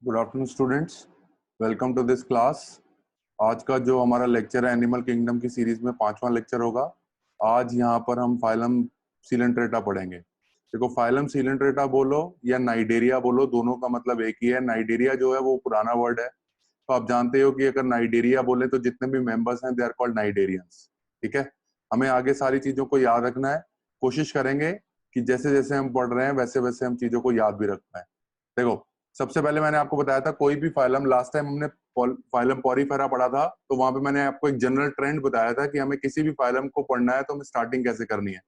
Good afternoon students, welcome to this class. आज का जो हमारा लेक्चर है एनिमल किंगडम की सीरीज में 5वां लेक्चर होगा। आज यहाँ पर हम फाइलम सीलेंट्रेटा पढ़ेंगे। देखो, फाइलम सीलेंट्रेटा बोलो या नाइडेरिया बोलो, दोनों का मतलब एक ही है। नाइडेरिया जो है वो पुराना वर्ड है, तो आप जानते हो कि अगर नाइडेरिया बोले तो जितने भी मेंबर्स हैं दे आर कॉल्ड नाइडेरियंस। ठीक है, हमें आगे सारी चीजों को याद रखना है। कोशिश करेंगे कि जैसे जैसे हम पढ़ रहे हैं वैसे वैसे हम चीजों को याद भी रख पाए। देखो, सबसे पहले मैंने आपको बताया था कोई भी फाइलम, लास्ट टाइम हमने फाइलम पॉरीफेरा पढ़ा था, तो वहां पे मैंने आपको एक जनरल ट्रेंड बताया था कि हमें किसी भी फाइलम को पढ़ना है तो हमें स्टार्टिंग कैसे करनी है।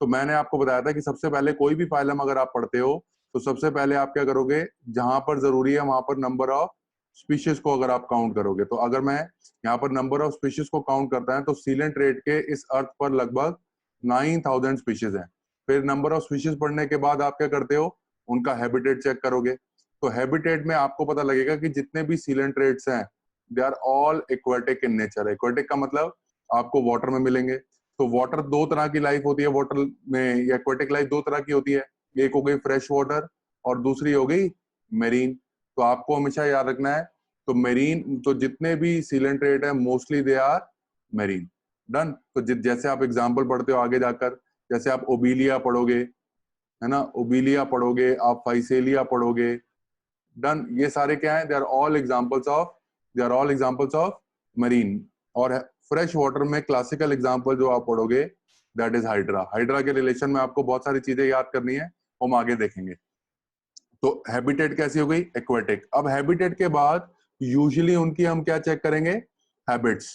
तो मैंने आपको बताया था कि सबसे पहले कोई भी फाइलम अगर आप पढ़ते हो तो सबसे पहले आप क्या करोगे, जहां पर जरूरी है वहां पर नंबर ऑफ स्पीशीज को अगर आप काउंट करोगे, तो अगर मैं यहाँ पर नंबर ऑफ स्पीशीज को काउंट करता है तो सीलेंट्रेट के इस अर्थ पर लगभग 9000 स्पीशीज हैं। फिर नंबर ऑफ स्पीशीज पढ़ने के बाद आप क्या करते हो, उनका हैबिटेट चेक करोगे। तो हैबिटेट में आपको पता लगेगा कि जितने भी सीलेंट्रेट्स हैं they are all aquatic in nature. Aquatic का मतलब आपको वाटर में मिलेंगे। तो वाटर दो तरह की लाइफ होती है, वाटर में या एक्वेटिक लाइफ दो तरह की होती है। एक हो गई फ्रेश वाटर और दूसरी हो गई मेरीन। तो आपको हमेशा याद रखना है, तो मेरीन, तो जितने भी सीलेंट्रेट है mostly they are marine. Done. तो जैसे आप एग्जाम्पल पढ़ते हो आगे जाकर, जैसे आप ओबीलिया पढ़ोगे, है ना, ओबीलिया पढ़ोगे, आप फाइसेलिया पढ़ोगे। डन। ये सारे क्या है, they are all examples of marine. और फ्रेश वाटर में क्लासिकल एग्जांपल जो आप पढ़ोगे दैट इज हाइड्रा। हाइड्रा के रिलेशन में आपको बहुत सारी चीजें याद करनी है, हम आगे देखेंगे। तो हैबिटेट कैसी हो गई, एक्वेटिक। अब हैबिटेट के बाद यूजुअली उनकी हम क्या चेक करेंगे, हैबिट्स।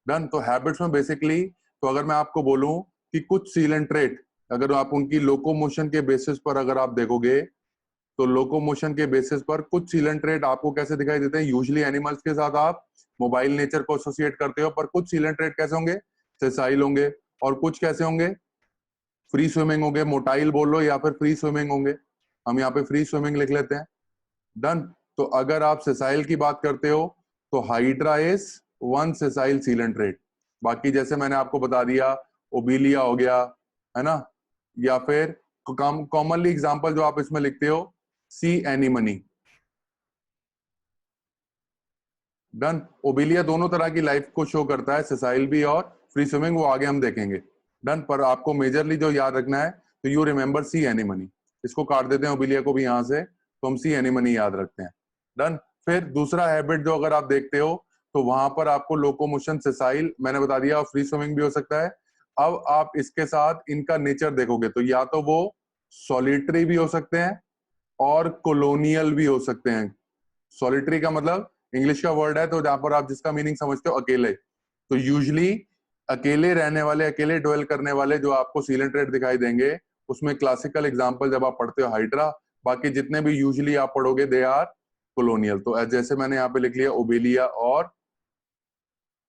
डन। तो हैबिट्स में बेसिकली, तो अगर मैं आपको बोलूं कि कुछ सीलेंट्रेट अगर आप उनकी लोकोमोशन के बेसिस पर अगर आप देखोगे, तो लोकोमोशन के बेसिस पर कुछ सीलेंट्रेट आपको कैसे दिखाई देते हैं। यूजुअली एनिमल्स के साथ आप मोबाइल नेचर को एसोसिएट करते हो, पर कुछ सीलेंट्रेट कैसे होंगे, सेसाइल होंगे, और कुछ कैसे होंगे, फ्री स्विमिंग होंगे। मोटाइल बोलो या फिर फ्री स्विमिंग होंगे, हम यहाँ पे फ्री स्विमिंग लिख लेते हैं। डन। तो अगर आप सेसाइल की बात करते हो तो hydra is one sessile coelenterate. बाकी जैसे मैंने आपको बता दिया, ओबिलिया हो गया, है ना, या फिर कॉमनली एग्जांपल जो आप इसमें लिखते हो, सी एनीमनी। डन। ओबिलिया दोनों तरह की लाइफ को शो करता है, सेसाइल भी और फ्री स्विमिंग, वो आगे हम देखेंगे। डन। पर आपको मेजरली जो याद रखना है, तो यू रिमेंबर सी एनीमनी। इसको काट देते हैं ओबिलिया को भी यहां से, तो हम सी एनीमनी याद रखते हैं। डन। फिर दूसरा हैबिट जो अगर आप देखते हो, तो वहां पर आपको लोकोमोशन, सेसाइल मैंने बता दिया, और फ्री स्विमिंग भी हो सकता है। अब आप इसके साथ इनका नेचर देखोगे तो या तो वो सॉलिटरी भी हो सकते हैं और कॉलोनियल भी हो सकते हैं। सॉलिटरी का मतलब इंग्लिश का वर्ड है, तो जहां पर आप जिसका मीनिंग समझते हो अकेले, तो यूजुअली अकेले रहने वाले, अकेले ड्वेल करने वाले जो आपको सीलेंट्रेट दिखाई देंगे, उसमें क्लासिकल एग्जांपल जब आप पढ़ते हो हाइड्रा। बाकी जितने भी यूजुअली आप पढ़ोगे दे आर कॉलोनियल। तो जैसे मैंने यहाँ पे लिख लिया ओबेलिया और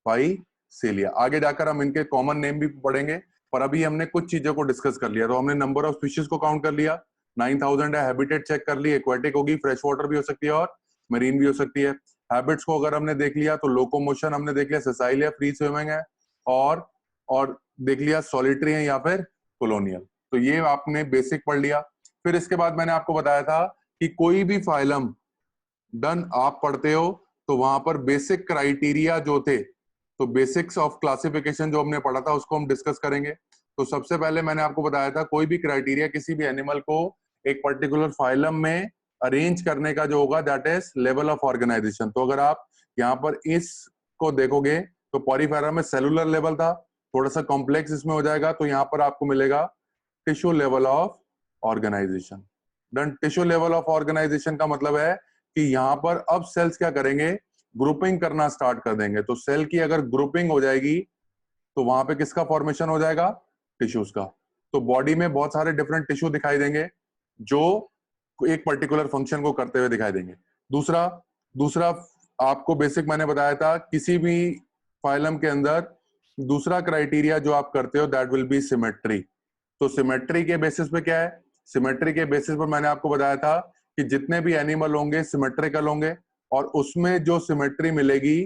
फाइसेलिया। आगे जाकर हम इनके कॉमन नेम भी पढ़ेंगे, पर अभी हमने कुछ चीजों को डिस्कस कर लिया। तो हमने नंबर ऑफ स्पीशीज को काउंट कर लिया, 9000 है। हैबिटेट चेक कर ली, एक्वेटिक होगी, फ्रेश वाटर भी हो सकती है और मरीन भी हो सकती है। हैबिट्स को अगर हमने देख लिया तो लोकोमोशन हमने देख लिया, सेसाइल या फ्री स्विमिंग है, और देख लिया सॉलिटरी है या फिर कॉलोनियल। तो ये आपने बेसिक पढ़ लिया। फिर इसके बाद मैंने आपको बताया था कि कोई भी फाइलम डन आप पढ़ते हो तो वहां पर बेसिक क्राइटेरिया जो थे, तो बेसिक्स ऑफ क्लासिफिकेशन जो हमने पढ़ा था उसको हम डिस्कस करेंगे। तो सबसे पहले मैंने आपको बताया था कोई भी क्राइटेरिया किसी भी एनिमल को एक पर्टिकुलर फाइलम में अरेंज करने का जो होगा that is level of organisation. तो अगर आप यहाँ पर इसको देखोगे तो पॉरीफेरा में सेलुलर लेवल था, थोड़ा सा कॉम्प्लेक्स इसमें हो जाएगा, तो यहाँ पर आपको मिलेगा tissue level of organisation. Done. Tissue level of organisation का मतलब है कि यहाँ पर अब सेल्स क्या करेंगे, ग्रुपिंग करना स्टार्ट कर देंगे। तो सेल की अगर ग्रुपिंग हो जाएगी तो वहां पे किसका फॉर्मेशन हो जाएगा, टिश्यूज का। तो बॉडी में बहुत सारे डिफरेंट टिश्यू दिखाई देंगे जो एक पर्टिकुलर फंक्शन को करते हुए दिखाई देंगे। दूसरा दूसरा आपको बेसिक मैंने बताया था, किसी भी फाइलम के अंदर दूसरा क्राइटेरिया जो आप करते हो दैट विल बी सिमेट्री। तो सिमेट्री के बेसिस पे क्या है, सिमेट्री के बेसिस पर मैंने आपको बताया था कि जितने भी एनिमल होंगे सिमेट्रिकल होंगे, और उसमें जो सिमेट्री मिलेगी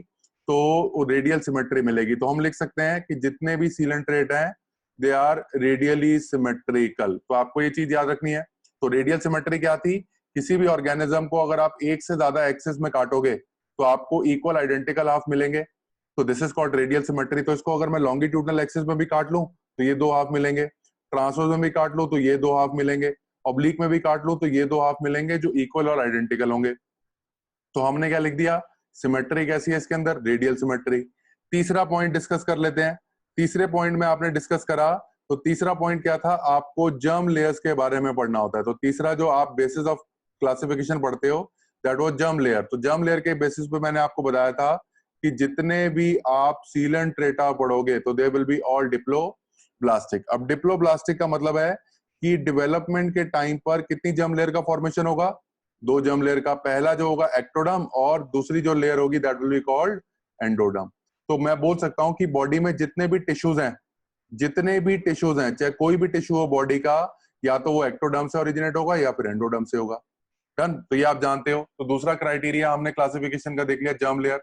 तो रेडियल सिमेट्री मिलेगी। तो हम लिख सकते हैं कि जितने भी सीलेंट्रेट हैं दे आर रेडियली सिमेट्रिकल। तो आपको ये चीज याद रखनी है। तो रेडियल सिमेट्री क्या थी किसी भी ऑर्गेनिज्म को अगर आप एक से ज्यादा एक्सेस में काटोगे तो आपको इक्वल आइडेंटिकल हाफ मिलेंगे, तो this is called radial symmetry. तो इसको अगर मैं लॉन्गिट्यूडनल एक्सिस में भी काट लूं तो ये 2 हाफ मिलेंगे, ट्रांसवर्स में भी काट लूं तो ये 2 हाफ मिलेंगे, ऑब्लिक में भी काट लूं तो ये 2 हाफ मिलेंगे जो इक्वल और आइडेंटिकल होंगे। तो हमने क्या लिख दिया, सिमेट्री कैसी है इसके अंदर, रेडियल सिमेट्री। तीसरा पॉइंट डिस्कस कर लेते हैं। तीसरे पॉइंट में आपने डिस्कस करा, तो तीसरा पॉइंट क्या था, आपको जर्म लेयर्स के बारे में पढ़ना होता है। तो तीसरा जो आप बेसिस ऑफ क्लासिफिकेशन पढ़ते हो दैट वाज जर्म लेयर। तो जर्म लेयर के बेसिस पे मैंने आपको बताया था कि जितने भी आप सीलेंट्रेटा पढ़ोगे तो they will be all diploblastic. अब डिप्लोब्लास्टिक का मतलब है कि डेवलपमेंट के टाइम पर कितनी जर्म लेयर का फॉर्मेशन होगा, 2 जर्म लेयर का। पहला जो होगा एक्टोडर्म और दूसरी जो लेयर होगी that will be called endoderm. तो मैं बोल सकता हूं कि बॉडी में जितने भी टिश्यूज हैं, चाहे कोई भी टिश्यू हो बॉडी का, या तो वो एक्टोडर्म से ओरिजिनेट होगा या फिर एंडोडर्म से होगा। डन, तो ये आप जानते हो। तो दूसरा क्राइटेरिया हमने क्लासिफिकेशन का देख लिया, जर्म लेयर।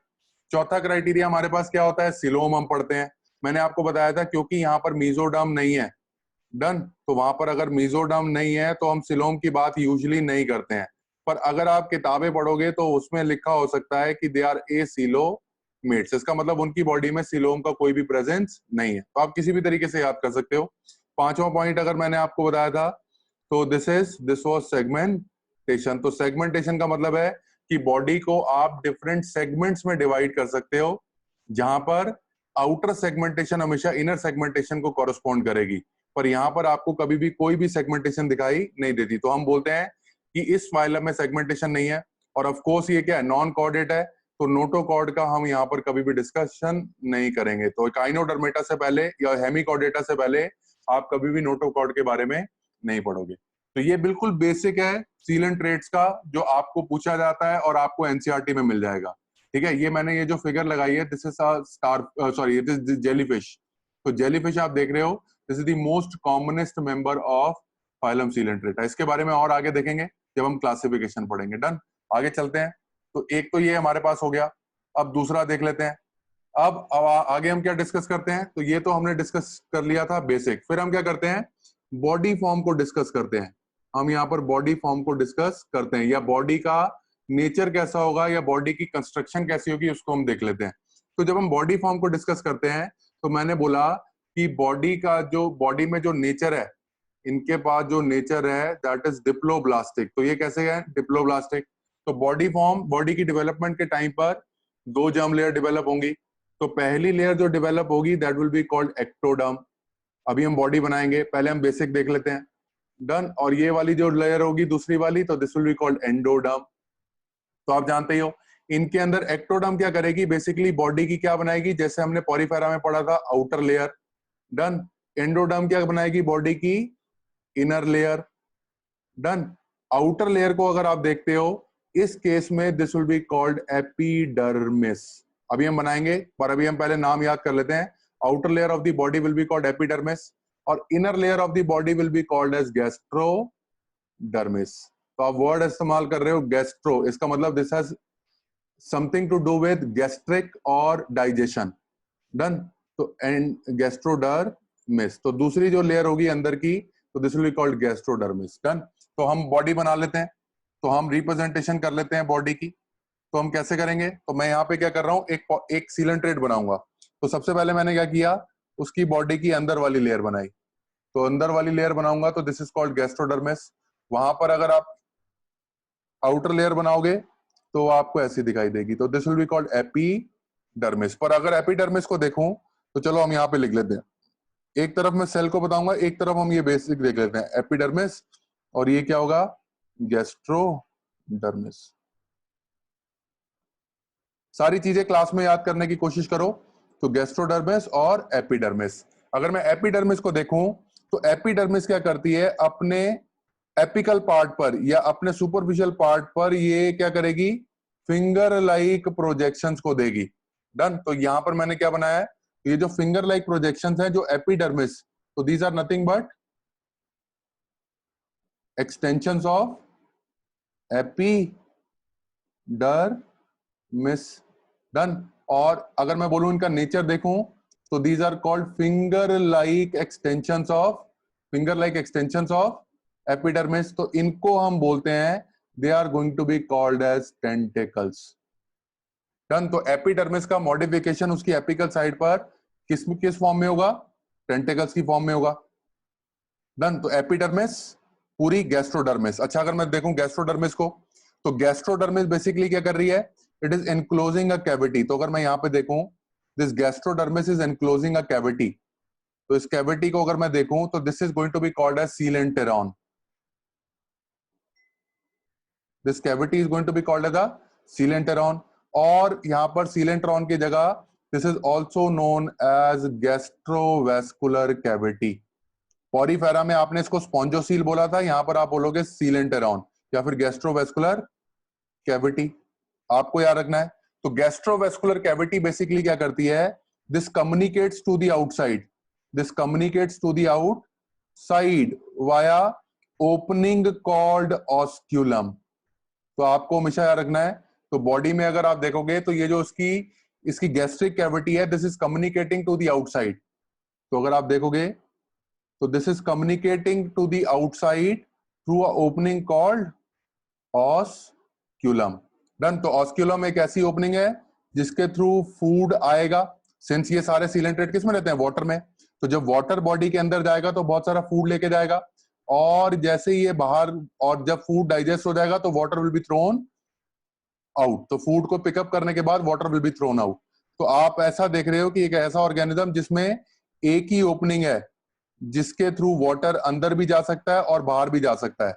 चौथा क्राइटेरिया हमारे पास क्या होता है, सिलोम हम पढ़ते हैं। मैंने आपको बताया था क्योंकि यहाँ पर मीजोडर्म नहीं है, डन, तो वहां पर अगर मीजोडर्म नहीं है तो हम सिलोम की बात यूजुअली नहीं करते हैं। पर अगर आप किताबें पढ़ोगे तो उसमें लिखा हो सकता है कि दे आर ए सिलोमेट्स, इसका मतलब उनकी बॉडी में सिलोम का कोई भी प्रेजेंस नहीं है। तो आप किसी भी तरीके से याद कर सकते हो। पांचवा पॉइंट अगर मैंने आपको बताया था तो दिस वाज सेगमेंटेशन। तो सेगमेंटेशन का मतलब है कि बॉडी को आप डिफरेंट सेगमेंट्स में डिवाइड कर सकते हो, जहां पर आउटर सेगमेंटेशन हमेशा इनर सेगमेंटेशन को कॉरेस्पॉन्ड करेगी, पर यहां पर आपको कभी भी कोई भी सेगमेंटेशन दिखाई नहीं देती। तो हम बोलते हैं कि इस फाइलम में सेगमेंटेशन नहीं है। और ऑफ कोर्स ये क्या है, नॉन कॉर्डेट है, तो नोटोकॉर्ड का हम यहाँ पर कभी भी डिस्कशन नहीं करेंगे। तो काइनोडर्मेटा से पहले या हेमिकॉर्डेटा से पहले आप कभी भी नोटोकॉर्ड के बारे में नहीं पढ़ोगे। तो ये बिल्कुल बेसिक है सीलेंट ट्रेट्स का, जो आपको पूछा जाता है और आपको एनसीईआरटी में मिल जाएगा। ठीक है, ये मैंने ये जो फिगर लगाई है this is star sorry it is jellyfish. तो जेलीफिश आप देख रहे हो, this is the most commonest member of phylum Coelenterata. इसके बारे में और आगे देखेंगे जब हम क्लासिफिकेशन पढ़ेंगे। डन, आगे चलते हैं। तो एक तो ये हमारे पास हो गया, अब दूसरा देख लेते हैं। अब आगे हम क्या डिस्कस करते हैं, तो ये तो हमने डिस्कस कर लिया था बेसिक। फिर हम क्या करते हैं, बॉडी फॉर्म को डिस्कस करते हैं। हम यहाँ पर बॉडी फॉर्म को डिस्कस करते हैं, या बॉडी का नेचर कैसा होगा या बॉडी की कंस्ट्रक्शन कैसी होगी उसको हम देख लेते हैं। तो जब हम बॉडी फॉर्म को डिस्कस करते हैं तो मैंने बोला कि बॉडी का जो बॉडी में जो नेचर है, इनके पास जो नेचर है दैट इज डिप्लोब्लास्टिक। तो ये कैसे है, डिप्लोब्लास्टिक। तो बॉडी फॉर्म, बॉडी की डेवलपमेंट के टाइम पर 2 जर्म लेयर डेवलप होंगी। तो पहली लेयर जो डेवलप होगी that will be called ectoderm. अभी हम बॉडी बनाएंगे, पहले हम बेसिक देख लेते हैं। डन, और ये वाली जो लेयर होगी दूसरी वाली, तो this will be called endoderm. तो आप जानते ही हो इनके अंदर एक्टोडर्म क्या करेगी, बेसिकली बॉडी की क्या बनाएगी, जैसे हमने पॉरीफेरा में पढ़ा था आउटर लेयर। डन, एंडोडर्म क्या बनाएगी, बॉडी की inner layer. Done, outer layer को अगर आप देखते हो इस केस में this will be called epidermis. अभी हम बनाएंगे, पर अभी हम पहले नाम याद कर लेते हैं। Outer layer of the body will be called epidermis और inner layer of the body will be called as gastrodermis. तो आप वर्ड इस्तेमाल कर रहे हो गैस्ट्रो, इसका मतलब this has something to do with gastric और डाइजेशन। डन, तो एंड गैस्ट्रोडर्मिस। तो दूसरी जो लेयर होगी अंदर की, तो this will be called gastrodermis. Done, तो हम बॉडी बना लेते हैं, तो हम रिप्रेजेंटेशन कर लेते हैं बॉडी की। तो हम कैसे करेंगे, तो मैं यहाँ पे क्या कर रहा हूँ, एक सीलेंट्रेट बनाऊंगा। तो सबसे पहले मैंने क्या किया, उसकी बॉडी की अंदर वाली लेयर बनाई। तो अंदर वाली लेयर बनाऊंगा तो दिस इज कॉल्ड गैस्ट्रोडर्मिस। वहां पर अगर आप आउटर लेयर बनाओगे तो आपको ऐसी दिखाई देगी, तो this will be called epidermis. पर अगर एपिडर्मिस को देखूं तो चलो हम यहाँ पे लिख लेते हैं, एक तरफ मैं सेल को बताऊंगा, एक तरफ हम ये बेसिक देख लेते हैं, एपिडर्मिस, और ये क्या होगा, गैस्ट्रोडर्मिस। सारी चीजें क्लास में याद करने की कोशिश करो। तो गैस्ट्रोडर्मिस और एपिडर्मिस। अगर मैं एपिडर्मिस को देखूं तो एपिडर्मिस क्या करती है, अपने एपिकल पार्ट पर या अपने सुपरफिशियल पार्ट पर ये क्या करेगी, फिंगर लाइक प्रोजेक्शंस को देगी। डन, तो यहां पर मैंने क्या बनाया है, ये जो फिंगर लाइक प्रोजेक्शंस हैं जो एपिडर्मिस, तो these are nothing but extensions of epidermis. Done, और अगर मैं बोलूं इनका नेचर देखूं तो these are called finger like extensions of epidermis. तो इनको हम बोलते हैं they are going to be called as tentacles. Done. तो एपिडर्मिस का मॉडिफिकेशन उसकी एपिकल साइड पर किस फॉर्म में होगा? टेंटेकल्स की फॉर्म में होगा। डन। तो एपिडर्मिस पूरी गैस्ट्रोडर्मिस। अच्छा, अगर मैं देखूं गैस्ट्रोडर्मिस को, तो गैस्ट्रोडर्मिस बेसिकली क्या कर रही है? It is enclosing a cavity. तो अगर मैं यहां पे देखूं, this gastrodermis is enclosing a cavity. तो इस कैविटी को अगर मैं देखूं तो this is going to be called as coelenteron. This cavity is going to be called as a coelenteron. और यहां पर सीलेंटेरॉन की जगह this is also known as gastrovascular cavity. Porifera में आपने इसको स्पॉन्जोसील बोला था, यहां पर आप बोलोगे सीलेंटेरॉन या फिर गैस्ट्रोवेस्कुलर कैविटी। आपको याद रखना है। तो गैस्ट्रोवेस्कुलर कैविटी बेसिकली क्या करती है? This communicates to the outside, this communicates to the outside via opening called osculum. तो आपको हमेशा याद रखना है। तो बॉडी में अगर आप देखोगे तो ये जो इसकी गैस्ट्रिक कैविटी है, this is communicating to the outside. तो अगर आप देखोगे तो this is communicating to the outside through a opening called osculum. Done. तो ऑस्क्यूलम एक ऐसी ओपनिंग है जिसके थ्रू फूड आएगा। सिंस ये सारे सीलेंट्रेट किस में रहते हैं? वाटर में। तो जब वाटर बॉडी के अंदर जाएगा तो बहुत सारा फूड लेके जाएगा, और जैसे ही ये बाहर, और जब फूड डाइजेस्ट हो जाएगा तो water will be thrown out. तो फूड को पिकअप करने के बाद water will be thrown out. तो आप ऐसा देख रहे हो कि एक ऐसा ऑर्गेनिज्म जिसमें एक ही ओपनिंग है, जिसके थ्रू वाटर अंदर भी जा सकता है और बाहर भी जा सकता है।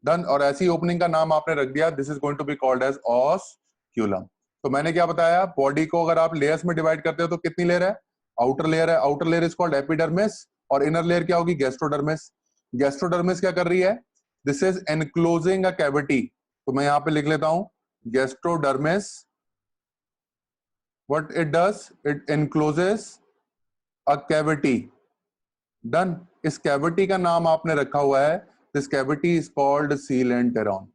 डन। और ऐसी ओपनिंग का नाम आपने रख दिया, this is going to be called as osculum. तो मैंने क्या बताया? बॉडी को अगर आप लेयर्स में डिवाइड करते हो तो कितनी लेयर है? आउटर लेयर है। Outer layer is called epidermis, और इनर लेयर क्या होगी? गैस्ट्रोडर्मिस। गैस्ट्रोडर्मिस क्या कर रही है? This is enclosing a cavity. तो मैं यहां पे लिख लेता हूं gastrodermis, what it does, it encloses a cavity. Done. इस कैविटी का नाम आपने रखा हुआ है, दिस कैविटी इज कॉल्ड सीलेंटेरॉन।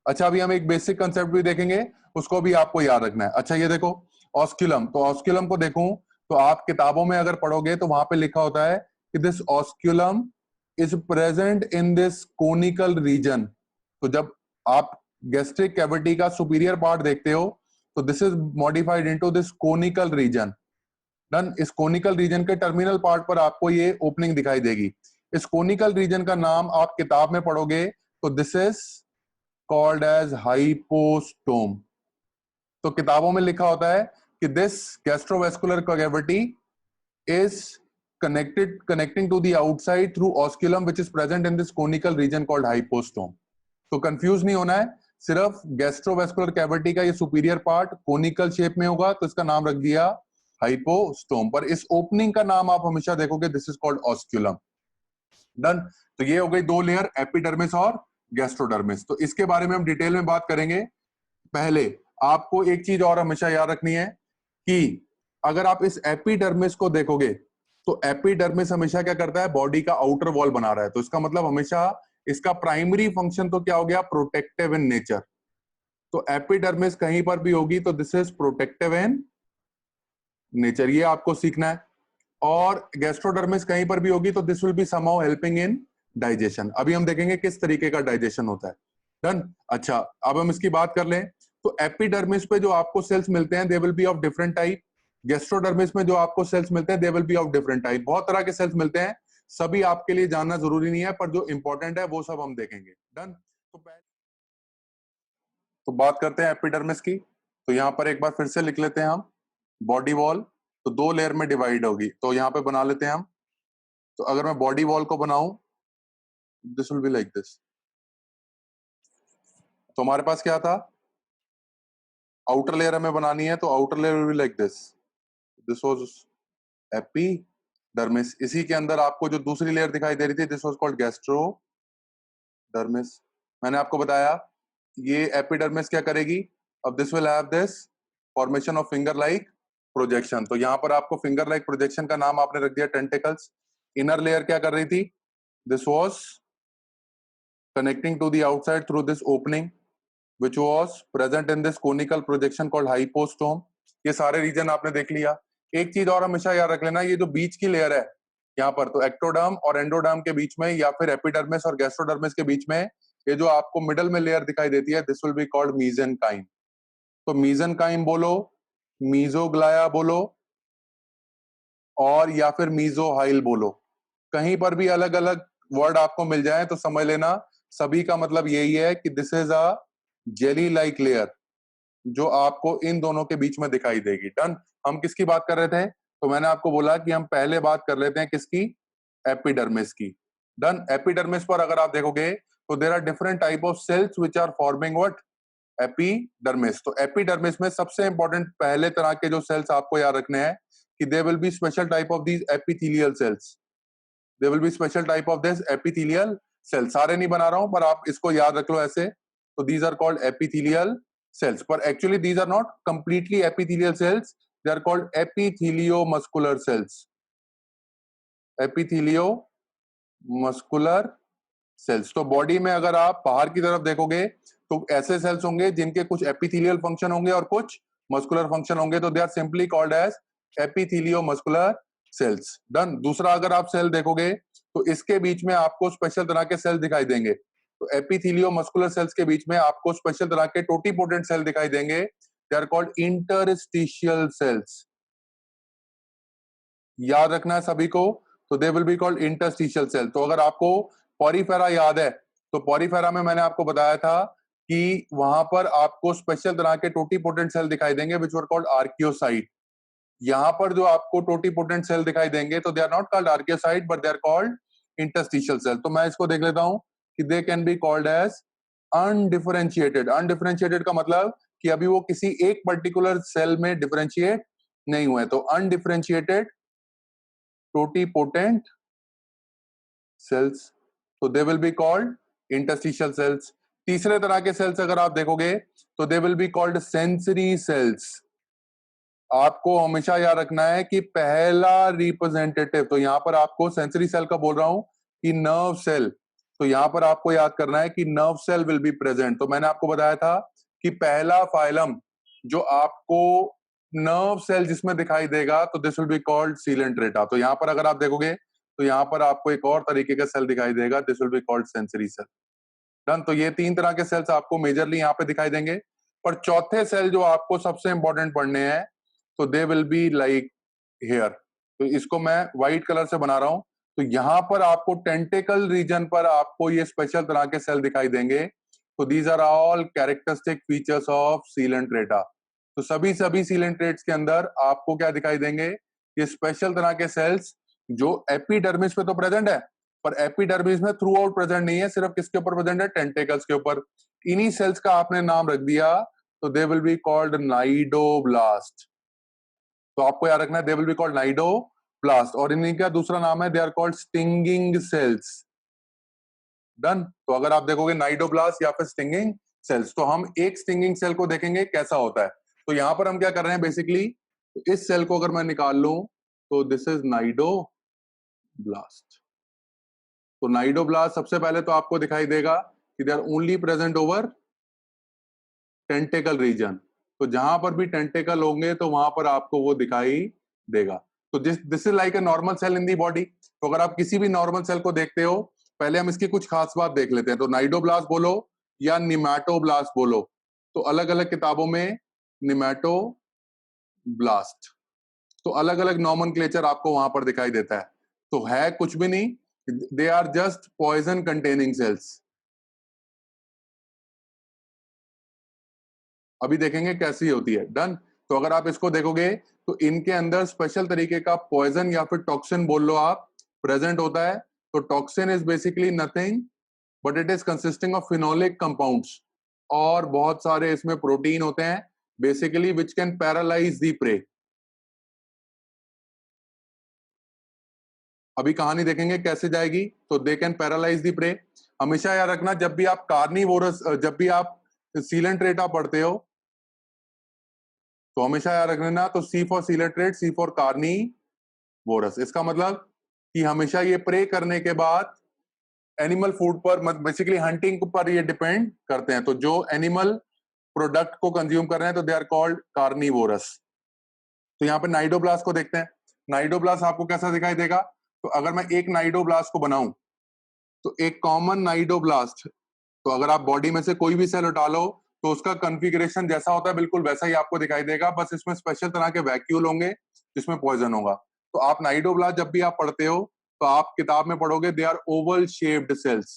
अच्छा, अभी हम एक बेसिक कंसेप्ट भी देखेंगे, उसको भी आपको याद रखना है। अच्छा, ये देखो ऑस्क्यूलम। तो ऑस्क्यूलम को देखूं तो आप किताबों में अगर पढ़ोगे तो वहां पे लिखा होता है कि this osculum is present in this conical region. तो जब आप गैस्ट्रिक कैविटी का सुपीरियर पार्ट देखते हो तो this is modified into this conical region. Done. इस कोनिकल रीजन के टर्मिनल पार्ट पर आपको ये ओपनिंग दिखाई देगी। इस कोनिकल रीजन का नाम आप किताब में पढ़ोगे तो this is called as hypostome. तो किताबों में लिखा होता है कि this gastrovascular cavity is connecting to the outside through osculum which is present in this conical region called hypostome. तो कंफ्यूज नहीं होना है, सिर्फ गैस्ट्रोवेस्कुलर कैविटी का ये सुपीरियर पार्ट कोनिकल शेप में होगा, तो इसका नाम रख दिया हाइपोस्टोम। पर इस ओपनिंग का नाम आप हमेशा देखोगे, this is called osculum. Done. तो ये हो गई दो लेयर, एपिडर्मिस और गैस्ट्रोडर्मिस। तो इसके बारे में हम डिटेल में बात करेंगे। पहले आपको एक चीज और हमेशा याद रखनी है कि अगर आप इस एपिडर्मिस को देखोगे तो एपिडर्मिस हमेशा क्या करता है? बॉडी का आउटर वॉल बना रहा है। तो इसका मतलब हमेशा इसका प्राइमरी फंक्शन तो क्या हो गया? Protective in nature. तो एपिडर्मिस कहीं पर भी होगी तो this is protective in nature, ये आपको सीखना है। और गैस्ट्रोडर्मिस कहीं पर भी होगी तो this will B somehow helping in digestion. अभी हम देखेंगे किस तरीके का डाइजेशन होता है। डन। अच्छा, अब हम इसकी बात कर लें तो एपिडर्मिस पे जो आपको सेल्स मिलते हैं they will B of different type. Gastrodermis में जो आपको सेल्स मिलते हैं they will B of different type. बहुत तरह के सेल्स मिलते हैं, सभी आपके लिए जानना जरूरी नहीं है, पर जो इंपॉर्टेंट है वो सब हम देखेंगे। डन। तो बात करते हैं एपिडर्मिस की। तो यहाँ पर एक बार फिर से लिख लेते हैं हम, बॉडी वॉल तो दो लेयर में डिवाइड होगी। तो यहाँ पे बना लेते हैं हम। तो अगर मैं बॉडी वॉल को बनाऊं, this will be like this. तो हमारे पास क्या था? आउटर लेयर हमें बनानी है, तो outer layer will be like this. This was epidermis. इसी के अंदर आपको जो दूसरी लेयर दिखाई दे रही थी, दिस वाज कॉल्ड गैस्ट्रोडर्मिस। मैंने आपको बताया ये एपिडर्मिस क्या करेगी? अब this will have this formation of finger like projection. तो यहां पर आपको फिंगर लाइक प्रोजेक्शन का नाम आपने रख दिया टेंटिकल्स। इनर लेयर क्या कर रही थी? This was connecting to the outside through this opening which was present in this conical projection called hypostome। ये सारे रीजन आपने देख लिया। एक चीज और हमेशा याद रख लेना, ये जो बीच की लेयर है यहाँ पर, तो एक्टोडर्म और एंडोडर्म के बीच में या फिर एपिडर्मिस और गैस्ट्रोडर्मिस के बीच में ये जो आपको मिडल में लेयर दिखाई देती है, दिस विल बी कॉल्ड मीजेनकाइम। तो मीजेनकाइम बोलो, मीजोग्लाया बोलो, और या फिर मीजोहाइल बोलो, कहीं पर भी अलग अलग वर्ड आपको मिल जाए तो समझ लेना सभी का मतलब यही है कि this is a jelly like layer जो आपको इन दोनों के बीच में दिखाई देगी। डन। हम किसकी बात कर रहे थे? तो मैंने आपको बोला कि हम पहले बात कर लेते हैं किसकी? एपिडर्मिस की। डन। एपिडर्मिस पर अगर आप देखोगे तो there are different type of cells which are forming what? Epidermis. तो एपिडर्मिस में सबसे इंपॉर्टेंट पहले तरह के जो सेल्स आपको याद रखने हैं कि they will be special type of these epithelial cells. They will be special type of this epithelial cell. सारे नहीं बना रहा हूं पर आप इसको याद रख लो ऐसे। तो these are called epithelial cells, पर actually these are not completely epithelial cells, they are called epitheliomuscular cells. epitheliomuscular cells। तो बॉडी में अगर आप बाहर की तरफ देखोगे तो ऐसे सेल्स होंगे जिनके कुछ एपिथेलियल फंक्शन होंगे और कुछ मस्कुलर फंक्शन होंगे, तो they are simply called as epitheliomuscular cells. Done. दूसरा अगर आप सेल देखोगे तो इसके बीच में आपको स्पेशल तरह के सेल दिखाई देंगे। तो एपिथेलियोमस्कुलर सेल्स के बीच में आपको स्पेशल तरह के टोटीपोटेंट सेल दिखाई देंगे। They are called interstitial cells. याद रखना है सभी को। तो they will be called interstitial cell. तो अगर आपको पॉरीफेरा याद है तो पॉरीफेरा में मैंने आपको बताया था कि वहां पर आपको स्पेशल तरह के टोटीपोटेंट सेल दिखाई देंगे विच वर कॉल्ड आर्कियोसाइट। यहां पर जो आपको टोटीपोटेंट सेल दिखाई देंगे तो they are not called archaeocyte but they are called interstitial cell. तो मैं इसको देख लेता हूं कि they can be called as undifferentiated. Undifferentiated का मतलब कि अभी वो किसी एक पर्टिकुलर सेल में डिफरेंशिएट नहीं हुए। तो अनडिफरेंशिएटेड टोटीपोटेंट सेल्स, तो they will be called interstitial sales. तीसरे तरह के सेल्स अगर आप देखोगे तो they will be called sensory sales. आपको हमेशा याद रखना है कि पहला रिप्रेजेंटेटिव, तो यहां पर आपको सेंसरी सेल का बोल रहा हूं कि नर्व सेल, तो यहां पर आपको याद करना है कि nerve cell will be present. तो मैंने आपको बताया था कि पहला फाइलम जो आपको नर्व सेल जिसमें दिखाई देगा तो this will be called Coelenterata. तो यहां पर अगर आप देखोगे तो यहां पर आपको एक और तरीके का सेल दिखाई देगा, this will be called sensory cell. Done. तो ये तीन तरह के सेल्स आपको मेजरली यहां पे दिखाई देंगे। पर चौथे सेल जो आपको सबसे इंपॉर्टेंट पढ़ने हैं तो they will be like hair. तो इसको मैं व्हाइट कलर से बना रहा हूं। तो यहां पर आपको टेंटेकल रीजन पर आपको ये स्पेशल तरह के सेल दिखाई देंगे। तो these are all characteristic features of coelenterata. तो सभी सीलेंट्रेट्स के अंदर आपको क्या दिखाई देंगे? ये स्पेशल तरह के सेल्स जो एपिडर्मिस पे तो प्रेजेंट है पर एपिडर्मिस में थ्रू आउट प्रेजेंट नहीं है, सिर्फ किसके ऊपर प्रेजेंट है? टेंटेकल्स के ऊपर। इन्हीं सेल्स का आपने नाम रख दिया तो they will be called cnidoblast. तो आपको याद रखना है they will be called cnidoblast. और इन्हीं का दूसरा नाम है they are called stinging cells. Done. तो अगर आप देखोगे नाइडोब्लास्ट या फिर स्टिंगिंग सेल्स, तो हम एक स्टिंगिंग सेल को देखेंगे कैसा होता है। तो यहां पर हम क्या कर रहे हैं बेसिकली, तो इस सेल को अगर मैं निकाल लूं तो दिस इज नाइडोब्लास्ट। तो नाइडोब्लास्ट सबसे पहले तो आपको दिखाई देगा कि they are only present over tentacle region. तो जहां पर भी टेंटेकल होंगे तो वहां पर आपको वो दिखाई देगा। तो this is like a normal cell in the body. तो अगर आप किसी भी नॉर्मल सेल को देखते हो, पहले हम इसकी कुछ खास बात देख लेते हैं। तो नाइडोब्लास्ट बोलो या निमेटोब्लास्ट बोलो, तो अलग अलग किताबों में निमेटोब्लास्ट, तो अलग अलग नॉमेनक्लेचर आपको वहां पर दिखाई देता है। तो है कुछ भी नहीं, they are just poison containing cells. अभी देखेंगे कैसी होती है। डन। तो अगर आप इसको देखोगे तो इनके अंदर स्पेशल तरीके का पॉइजन या फिर टॉक्सिन बोल लो आप, प्रेजेंट होता है। तो toxin is basically nothing but it is consisting of phenolic compounds, और बहुत सारे इसमें प्रोटीन होते हैं basically which can paralyse the prey. अभी कहानी देखेंगे कैसे जाएगी। तो they can paralyse the prey. हमेशा याद रखना जब भी आप कार्निवोरस, जब भी आप सीलेंट्रेटा पढ़ते हो तो हमेशा याद रखना, तो सी for coelenterate, C for carnivorous. इसका मतलब कि हमेशा ये प्रे करने के बाद एनिमल फूड पर, बेसिकली हंटिंग पर ये डिपेंड करते हैं। तो जो एनिमल प्रोडक्ट को कंज्यूम कर रहे हैं तो दे आर कॉल्ड कार्निवोरस। तो यहाँ पे नाइडोब्लास्ट को देखते हैं। नाइडोब्लास्ट आपको कैसा दिखाई देगा? तो अगर मैं एक नाइडोब्लास्ट को बनाऊं तो एक कॉमन नाइडोब्लास्ट, तो अगर आप बॉडी में से कोई भी सेल उठा लो तो उसका कॉन्फ़िगरेशन जैसा होता है बिल्कुल वैसा ही आपको दिखाई देगा, बस इसमें स्पेशल तरह के वैक्यूल होंगे जिसमें पॉइजन होगा। तो आप नाइडोब्लास्ट जब भी आप पढ़ते हो तो आप किताब में पढ़ोगे they are oval shaped cells.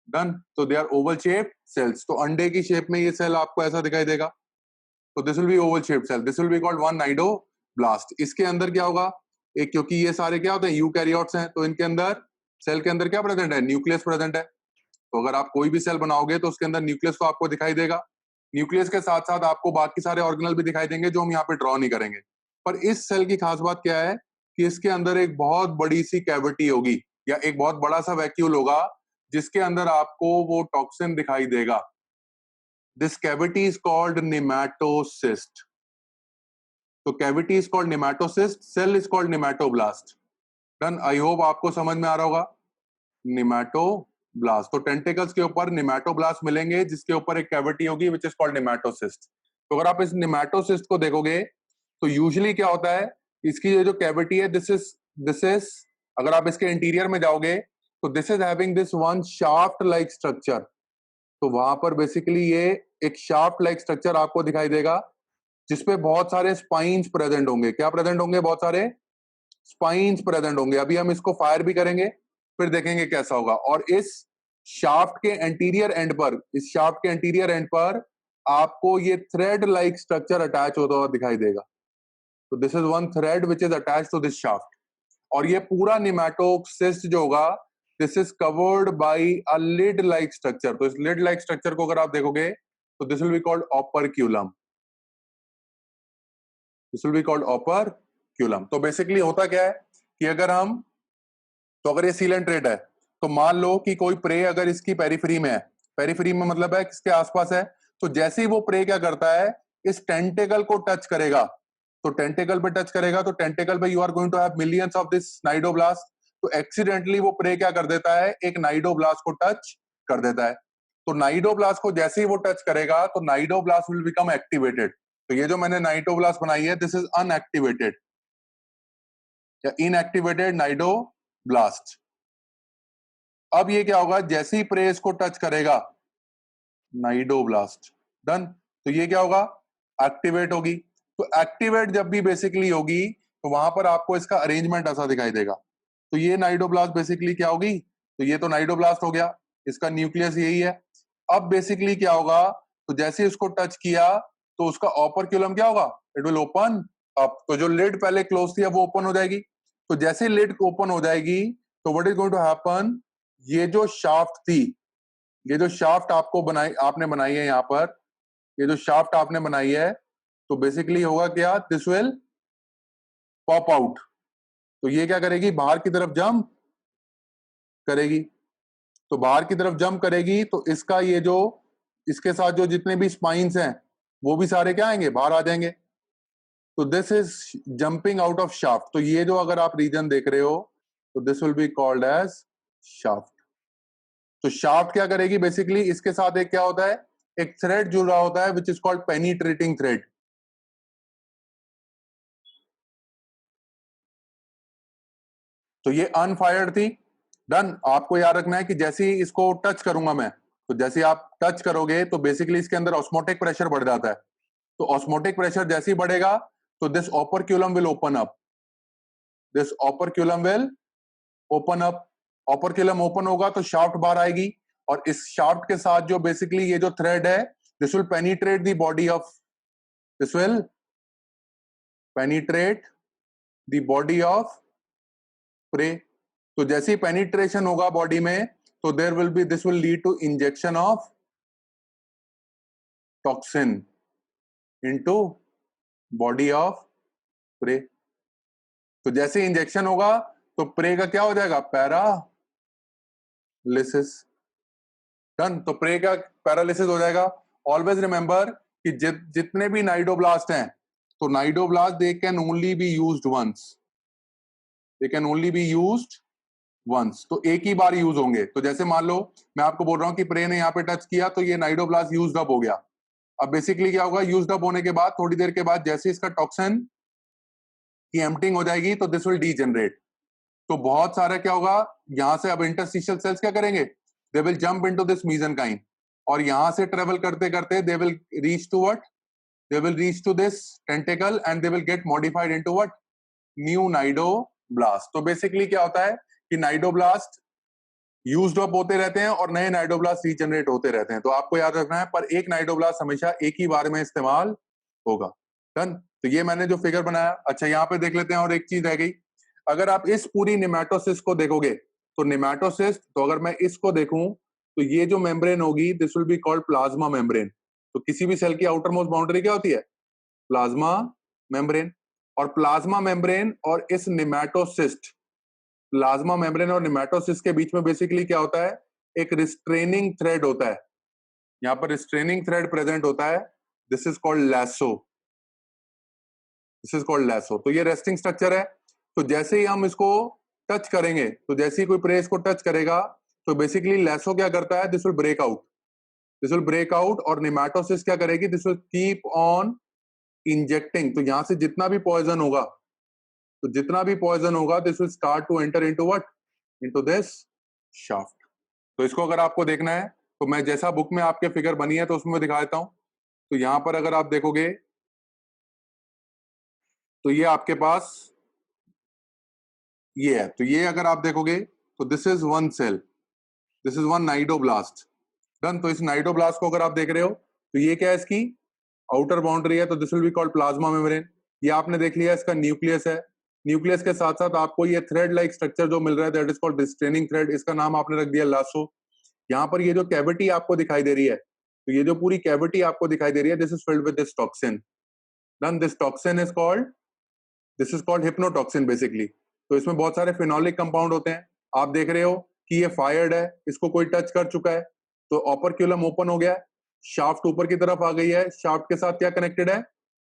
Done. तो they are oval shaped cells. तो अंडे की शेप में ये सेल आपको ऐसा दिखाई देगा, तो this will be oval shaped cell, this will be called one cnidoblast. इसके अंदर क्या होगा, एक, क्योंकि ये सारे क्या होते हैं यूकैरियोट्स हैं, तो इनके अंदर सेल के अंदर क्या प्रेजेंट है, न्यूक्लियस प्रेजेंट है। तो अगर आप कोई भी सेल बनाओगे तो उसके अंदर न्यूक्लियस तो आपको दिखाई देगा, न्यूक्लियस के साथ साथ आपको बाकी सारे ऑर्गेनल भी दिखाई देंगे जो हम यहाँ पे ड्रॉ नहीं करेंगे। पर इस सेल की खास बात क्या है कि इसके अंदर एक बहुत बड़ी सी कैविटी होगी या एक बहुत बड़ा सा वैक्यूल होगा जिसके अंदर आपको वो टॉक्सिन दिखाई देगा। This cavity is called nematocyst. तो cavity is called nematocyst, cell is called nematoblast. Done. I hope आपको समझ में आ रहा होगा। नेमेटोब्लास्ट, तो टेंटिकल्स के ऊपर नेमेटोब्लास्ट मिलेंगे जिसके ऊपर एक कैविटी होगी विच इज कॉल्ड नेमेटोसिस्ट। तो अगर आप इस नेमेटोसिस्ट को देखोगे तो यूजुअली क्या होता है, इसकी ये जो कैविटी है दिस इज अगर आप इसके इंटीरियर में जाओगे तो this is having this one shaft like structure. तो वहां पर बेसिकली ये एक शाफ्ट लाइक स्ट्रक्चर आपको दिखाई देगा जिसपे बहुत सारे स्पाइन्स प्रेजेंट होंगे। क्या प्रेजेंट होंगे, बहुत सारे स्पाइन्स प्रेजेंट होंगे। अभी हम इसको फायर भी करेंगे फिर देखेंगे कैसा होगा। और इस शाफ्ट के एंटीरियर एंड पर, इस शाफ्ट के एंटीरियर एंड पर आपको ये थ्रेड लाइक स्ट्रक्चर अटैच होता हुआ दिखाई देगा। तो this is one thread which is attach to this shaft. और ये पूरा नेमेटोसिस्ट जो होगा this is covered by a lid like structure. तो इस लिड लाइक स्ट्रक्चर को अगर आप देखोगे तो this will be called operculum. This will be called operculum. तो बेसिकली होता क्या है कि अगर ये सीलेंट ट्रेट है तो मान लो कि कोई प्रे अगर इसकी पेरिफेरी में है, पेरिफेरी में मतलब है किसके आसपास है, तो जैसे ही वो प्रे क्या करता है, इस टेंटेकल को टच करेगा, तो टेंटेकल पे टच करेगा तो टेंटेकल पे you are going to have millions of this cnidoblast. तो एक्सीडेंटली वो प्रे क्या कर देता है, एक नाइडोब्लास्ट को टच कर देता है। तो नाइडोब्लास्ट को जैसे ही वो टच करेगा तो नाइडोब्लास्ट विल बिकम एक्टिवेटेड। तो ये जो मैंने नाइडोब्लास्ट बनाई है दिस इज अनएक्टिवेटेड या इनएक्टिवेटेड नाइडोब्लास्ट। अब ये क्या होगा, जैसे ही प्रे इसको टच करेगा नाइडोब्लास्ट, डन, तो ये क्या होगा, एक्टिवेट होगी। तो एक्टिवेट जब भी बेसिकली होगी तो वहां पर आपको इसका अरेंजमेंट ऐसा दिखाई देगा। तो ये नाइडोब्लास्ट बेसिकली क्या होगी, तो ये तो नाइडोब्लास्ट हो गया, इसका न्यूक्लियस यही है। अब बेसिकली क्या होगा, तो जैसे इसको टच किया तो उसका ओपरक्यूलम क्या होगा, इट विल ओपन अप। तो जो लिड पहले क्लोज थी अब वो ओपन हो जाएगी। तो जैसे लिड ओपन हो जाएगी तो what is going to happen, ये जो शाफ्ट थी, ये जो शाफ्ट आपने बनाई है यहाँ पर, ये जो शाफ्ट आपने बनाई है, तो बेसिकली होगा क्या, दिस विल पॉप आउट। तो ये क्या करेगी, बाहर की तरफ जंप करेगी। तो बाहर की तरफ जंप करेगी तो इसका ये जो, इसके साथ जो जितने भी स्पाइन्स हैं वो भी सारे क्या आएंगे, बाहर आ जाएंगे। तो this is jumping out of shaft. तो ये जो अगर आप रीजन देख रहे हो तो this will be called as shaft. तो शाफ्ट क्या करेगी, बेसिकली इसके साथ एक क्या होता है, एक थ्रेड जुड़ रहा होता है which is called penetrating thread. तो ये अनफायर्ड थी, डन। आपको याद रखना है कि जैसे ही इसको टच करूंगा मैं, तो जैसे आप टच करोगे तो बेसिकली इसके अंदर ऑस्मोटिक प्रेशर बढ़ जाता है। तो ऑस्मोटिक प्रेशर जैसे ही बढ़ेगा तो this operculum will open up, this operculum will open up. Operculum open होगा तो शाफ्ट बाहर आएगी, और इस शाफ्ट के साथ जो बेसिकली ये जो थ्रेड है this will penetrate the body of, this will penetrate the body of prey. तो जैसे ही पेनिट्रेशन होगा बॉडी में तो there will be, this will lead to injection of toxin into body of prey. तो जैसे इंजेक्शन होगा तो प्रे का क्या हो जाएगा, पैरालिसिस, डन। तो प्रे का पैरालिसिस हो जाएगा। ऑलवेज रिमेंबर कि जितने भी नाइडोब्लास्ट हैं, तो cnidoblast they can only be used once, they can only be used once. तो एक ही बार यूज होंगे। तो जैसे मान लो मैं आपको बोल रहा हूं कि प्रे ने यहाँ पे टच किया तो ये नाइडोब्लास्ट यूज्ड अप हो गया। अब बेसिकली क्या होगा, यूज्ड अप होने के बाद थोड़ी देर के बाद जैसे इसका टॉक्सिन की एम्प्टिंग हो जाएगी तो दिस विल डीजेनरेट। तो बहुत सारा क्या होगा, यहां से अब इंटरस्टिशियल सेल्स क्या करेंगे, they will jump into this mesenchyme और यहां से ट्रेवल करते करते they will reach to what, they will reach to this tentacle and they will get modified into what, new nidoblast. तो बेसिकली क्या होता है कि नाइडोब्लास्ट यूज्ड अप होते रहते हैं और नए नाइडोब्लास्ट रीजनरेट होते रहते हैं, तो आपको याद रखना है पर एक नाइडोब्लास्ट हमेशा एक ही बार में इस्तेमाल होगा। डन। तो ये मैंने जो फिगर बनाया, अच्छा यहाँ पे देख लेते हैं और एक चीज रह गई, अगर आप इस पूरी निमेटोसिस को देखोगे तो निमेटोसिस, तो अगर मैं इसको देखूं तो ये जो मेम्ब्रेन होगी this will be called plasma membrane. तो किसी भी सेल की आउटर मोस्ट बाउंड्री क्या होती है, प्लाज्मा मेम्ब्रेन। और प्लाज्मा मेम्ब्रेन और इस निमेटोसिस्ट, प्लाज्मा मेम्ब्रेन और निमेटोसिस्ट के बीच में बेसिकली क्या होता है, एक रिस्ट्रेनिंग थ्रेड होता है, यहाँ पर रिस्ट्रेनिंग थ्रेड प्रेजेंट होता है, this is called lasso, this is called lasso. तो ये रेस्टिंग स्ट्रक्चर है, तो जैसे ही हम इसको टच करेंगे, तो जैसे ही कोई प्रेस को टच करेगा तो बेसिकली लैसो क्या करता है, this will break out, this will break out, और निमेटोसिस क्या करेगी, this will keep on injecting. तो यहां से जितना भी पॉइजन होगा, तो जितना भी पॉइजन होगा this will start to enter into what, into this shaft. तो इसको अगर आपको देखना है तो मैं जैसा बुक में आपके फिगर बनी है तो उसमें दिखा देता हूं। तो यहां पर अगर आप देखोगे तो ये आपके पास ये है, तो ये अगर आप देखोगे तो this is one cell, this is one cnidoblast. Done. तो इस नाइडोब्लास्ट को अगर आप देख रहे हो तो ये क्या है, इसकी आउटर बाउंड्री है, तो this will be called plasma membrane. ये आपने देख लिया, इसका न्यूक्लियस है, न्यूक्लियस के साथ साथ आपको ये थ्रेड लाइक स्ट्रक्चर जो मिल रहा है that is called restraining thread, इसका नाम आपने रख दिया लासो। यहाँ पर ये जो कैविटी आपको दिखाई दे रही है, तो ये जो पूरी कैविटी आपको दिखाई दे रही है this is filled with this toxin. Done. This toxin is called, this is called hypnotoxin basically. तो इसमें बहुत सारे फिनोलिक कंपाउंड होते हैं, आप देख रहे हो कि ये फायर्ड है, इसको कोई टच कर चुका है तो ऑपरक्यूलम ओपन हो गया, शाफ्ट ऊपर की तरफ आ गई है, शाफ्ट के साथ क्या कनेक्टेड है,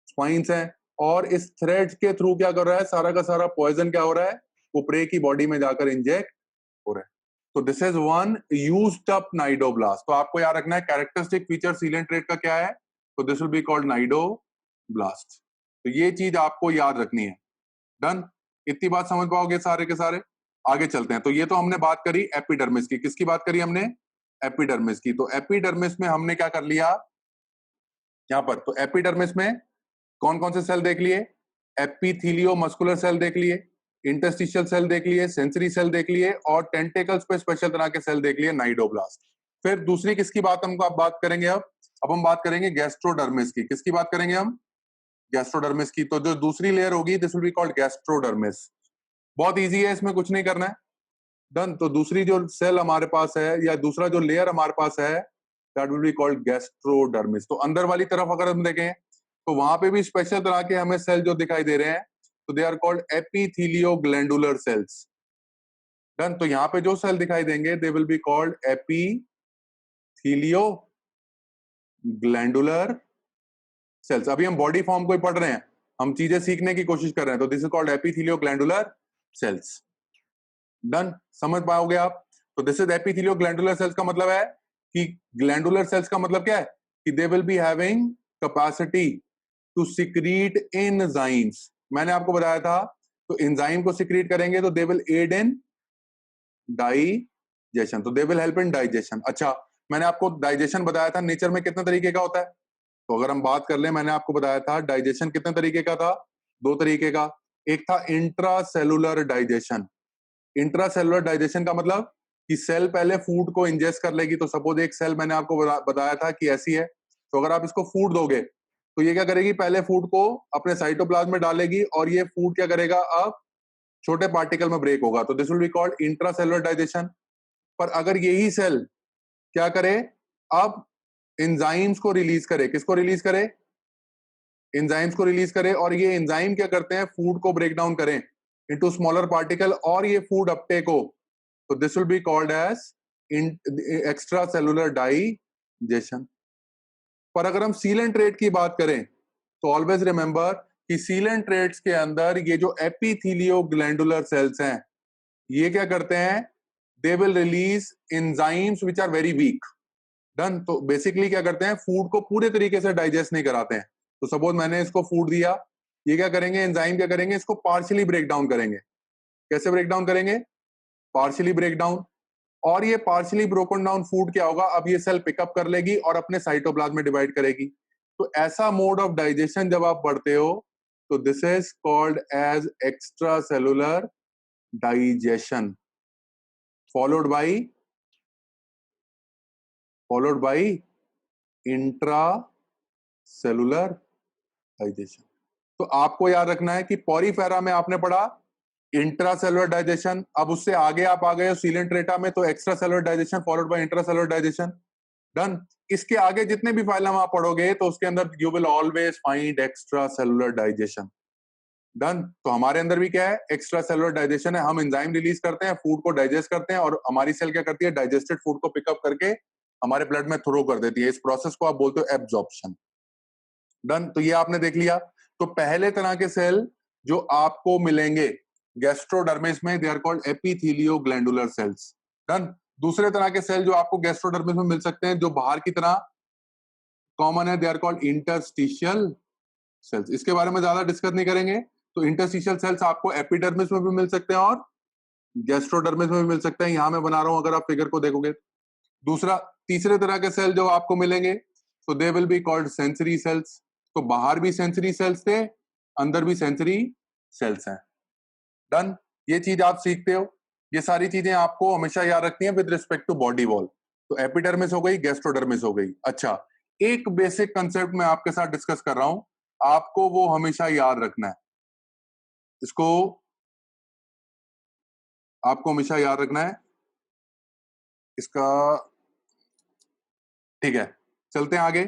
स्पाइंस हैं, और इस थ्रेड के थ्रू क्या कर रहा है, सारा का सारा पॉइजन क्या हो रहा है, वो प्रे की बॉडी में जाकर इंजेक्ट हो रहा है। तो this is one used up cnidoblast. तो आपको याद रखना है कैरेक्टरिस्टिक फीचर सीलेंट ट्रेट का क्या है, तो this will be called cnidoblast. तो ये चीज आपको याद रखनी है। डन। इतनी बात समझ पाओगे सारे के सारे। आगे चलते हैं। तो ये तो हमने बात करी एपिडर्मिस की, किसकी बात करी हमने, एपिडर्मिस की। तो एपिडर्मिस में हमने क्या कर लिया यहां पर, तो एपिडर्मिस में कौन कौन से सेल देख लिए, एपिथीलियो मस्कुलर सेल देख लिए, इंटरस्टिशियल सेल देख लिए, सेंसरी सेल देख लिए, और टेंटेकल्स पे स्पेशल तरह के सेल देख लिए, नाइडोब्लास्ट। फिर दूसरी किसकी बात हमको आप बात करेंगे, अब हम बात करेंगे गैस्ट्रोडर्मिस की। किसकी बात करेंगे हम, गैस्ट्रोडर्मिस की। तो जो दूसरी लेयर होगी this will be called gastrodermis. बहुत इजी है, इसमें कुछ नहीं करना है। डन। तो दूसरी जो सेल हमारे पास है या दूसरा जो लेयर हमारे पास है that will be called gastrodermis. तो अंदर वाली तरफ अगर हम देखें तो वहां पे भी स्पेशल तरह के हमें सेल जो दिखाई दे रहे हैं, तो they are called epithelio glandular cells. Done. तो यहाँ पे जो सेल दिखाई देंगे they will be called epithelio glandular cells. अभी हम बॉडी फॉर्म को ही पढ़ रहे हैं, हम चीजें सीखने की कोशिश कर रहे हैं, तो this is called epithelio glandular cells. Done. समझ पाओगे आप। तो this is epithelio glandular cells का मतलब है कि ग्लैंडुलर सेल्स का मतलब क्या है कि they will be having capacity to secrete enzymes. मैंने आपको बताया था, तो एंजाइम को सिक्रीट करेंगे तो they will aid in digestion, तो they will help in digestion. अच्छा, मैंने आपको डाइजेशन बताया था नेचर में कितने तरीके का होता है, तो अगर हम बात कर ले, मैंने आपको बताया था डाइजेशन कितने तरीके का था, दो तरीके का। एक था intra cellular digestion. Intra cellular digestion का मतलब कि सेल पहले फूड को इंजेस्ट कर लेगी। तो सपोज एक सेल मैंने आपको बताया था कि ऐसी है, तो अगर आप इसको फूड दोगे तो ये क्या करेगी, पहले फूड को अपने साइटोप्लाज्म में डालेगी और ये फूड क्या करेगा, अब छोटे पार्टिकल में ब्रेक होगा, तो this will be called intra cellular digestion. पर अगर यही सेल क्या करे, अब एंजाइम्स को रिलीज करे, किसको रिलीज करे, एंजाइम्स को रिलीज करे, और ये एंजाइम क्या करते हैं, फूड को ब्रेक डाउन करें इनटू स्मॉलर पार्टिकल और ये फूड अपटेक हो, तो this will be called as extra cellular digestion. पर अगर हम सीलेंट रेट की बात करें तो ऑलवेज रिमेंबर कि सीलेंट रेट्स के अंदर ये जो एपिथीलियो ग्लैंडुलर सेल्स हैं ये क्या करते हैं, they will release enzymes which are very weak. Done. तो बेसिकली क्या करते हैं, फूड को पूरे तरीके से डाइजेस्ट नहीं कराते हैं। तो सपोज मैंने इसको फूड दिया, ये क्या करेंगे, एंजाइम क्या करेंगे, इसको पार्शियली ब्रेक डाउन करेंगे। कैसे ब्रेक डाउन करेंगे, पार्शियली ब्रेक डाउन। और ये पार्शियली ब्रोकन डाउन फूड क्या होगा, अब ये सेल पिकअप कर लेगी और अपने साइटोप्लाज्म में डिवाइड करेगी। तो ऐसा मोड ऑफ डाइजेशन जब आप पढ़ते हो तो this is called as extra cellular digestion followed by intracellular digestion. तो आपको याद रखना है कि पॉरीफेरा में आपने पढ़ा इंट्रासेलुलर डाइजेशन, अब उससे आगे आप आ गए हो सीलेंट्रेटा में तो extra cellular digestion followed by intracellular digestion. Done. इसके आगे जितने भी फाइलम आप पढ़ोगे तो उसके अंदर you will always find extra cellular digestion. Done. तो हमारे अंदर भी क्या है, एक्स्ट्रा सेलुलर डाइजेशन है। हम एंजाइम रिलीज करते हैं, फूड को डाइजेस्ट करते हैं और हमारी सेल क्या करती है, डाइजेस्टेड फूड को पिकअप करके हमारे ब्लड में थ्रो कर देती है। इस प्रोसेस को आप बोलते हो एब्जॉर्प्शन। डन। तो ये आपने देख लिया। तो पहले तरह के सेल जो आपको मिलेंगे गैस्ट्रोडर्मिस में, they are called epithelio glandular cells. Done. दूसरे तरह के सेल जो आपको गैस्ट्रोडर्मिस में मिल सकते हैं जो बाहर की तरह कॉमन है, they are called interstitial cells. इसके बारे में ज्यादा डिस्कस नहीं करेंगे। तो इंटरस्टिशियल सेल्स आपको एपिडर्मिस में भी मिल सकते हैं और गैस्ट्रोडर्मिस में भी मिल सकते हैं। यहां मैं बना रहा हूं, अगर आप फिगर को देखोगे। दूसरा, तीसरे तरह के सेल जो आपको मिलेंगे तो they will be called sensory sales. तो बाहर भी सेंसरी सेल्स थे, अंदर भी सेंसरी सेल्स हैं। डन। ये चीज आप सीखते हो। ये सारी चीजें आपको हमेशा याद रखनी है with respect to body wall. तो एपिडर्मिस हो गई, गैस्ट्रोडर्मिस हो गई। अच्छा, एक बेसिक कंसेप्ट मैं आपके साथ डिस्कस कर रहा हूं, आपको वो हमेशा याद रखना है। इसको आपको हमेशा याद रखना है इसका। ठीक है, चलते हैं आगे।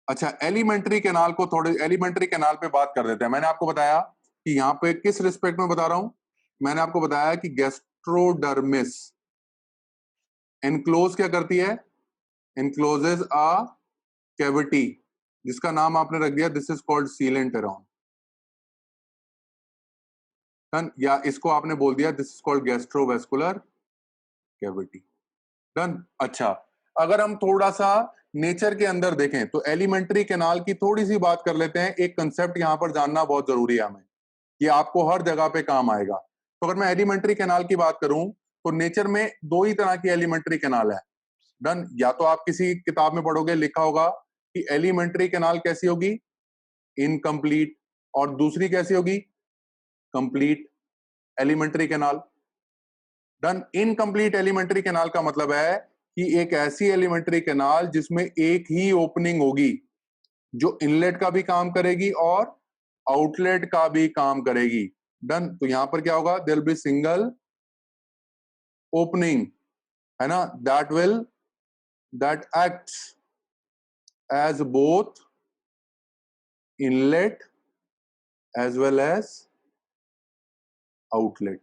अच्छा, एलिमेंट्री कैनाल को थोड़े एलिमेंट्री कैनाल पे बात कर देते हैं। मैंने आपको बताया कि यहाँ पे किस रिस्पेक्ट में बता रहा हूं, मैंने आपको बताया कि गैस्ट्रोडर्मिस एनक्लोज क्या करती है, एनक्लोजेस अ कैविटी जिसका नाम आपने रख दिया, दिस इज कॉल्ड सीलेंटेरॉन। डन। या इसको आपने बोल दिया this is called gastrovascular cavity. Done. अच्छा, अगर हम थोड़ा सा नेचर के अंदर देखें तो एलिमेंट्री कैनाल की थोड़ी सी बात कर लेते हैं। एक कंसेप्ट यहां पर जानना बहुत जरूरी है हमें, ये आपको हर जगह पे काम आएगा। तो अगर मैं एलिमेंट्री कैनाल की बात करूं तो नेचर में दो ही तरह की एलिमेंट्री कैनाल है। डन। या तो आप किसी किताब में पढ़ोगे, लिखा होगा कि एलिमेंट्री कैनाल कैसी होगी, इनकम्प्लीट, और दूसरी कैसी होगी, complete alimentary canal. Done. Incomplete alimentary canal का मतलब है कि एक ऐसी एलिमेंट्री कैनाल जिसमें एक ही ओपनिंग होगी जो इनलेट का भी काम करेगी और आउटलेट का भी काम करेगी। डन। तो यहां पर क्या होगा, there will be single opening, है ना, that acts as both inlet as well as outlet.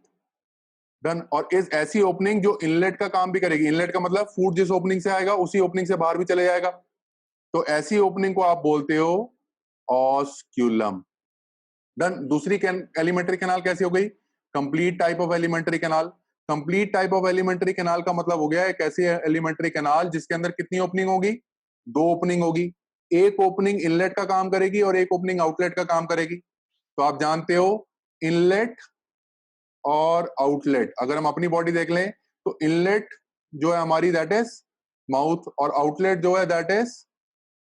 Done. और इस ऐसी ओपनिंग जो इनलेट का काम भी करेगी, इनलेट का मतलब फूड जिस ओपनिंग से आएगा उसी ओपनिंग से बाहर भी चले जाएगा, तो ऐसी ओपनिंग को आप बोलते हो ऑस्क्यूलम। डन। दूसरी एलिमेंट्री कैनाल कैसी हो गई, complete type of alimentary canal. Complete type of alimentary canal का मतलब हो गया एक ऐसी एलिमेंट्री कैनाल जिसके अंदर कितनी ओपनिंग होगी, दो ओपनिंग होगी। एक ओपनिंग इनलेट का काम करेगी और एक ओपनिंग आउटलेट का काम करेगी। तो आप जानते हो इनलेट और आउटलेट, अगर हम अपनी बॉडी देख लें तो इनलेट जो है हमारी दैट इज माउथ और आउटलेट जो है दैट इज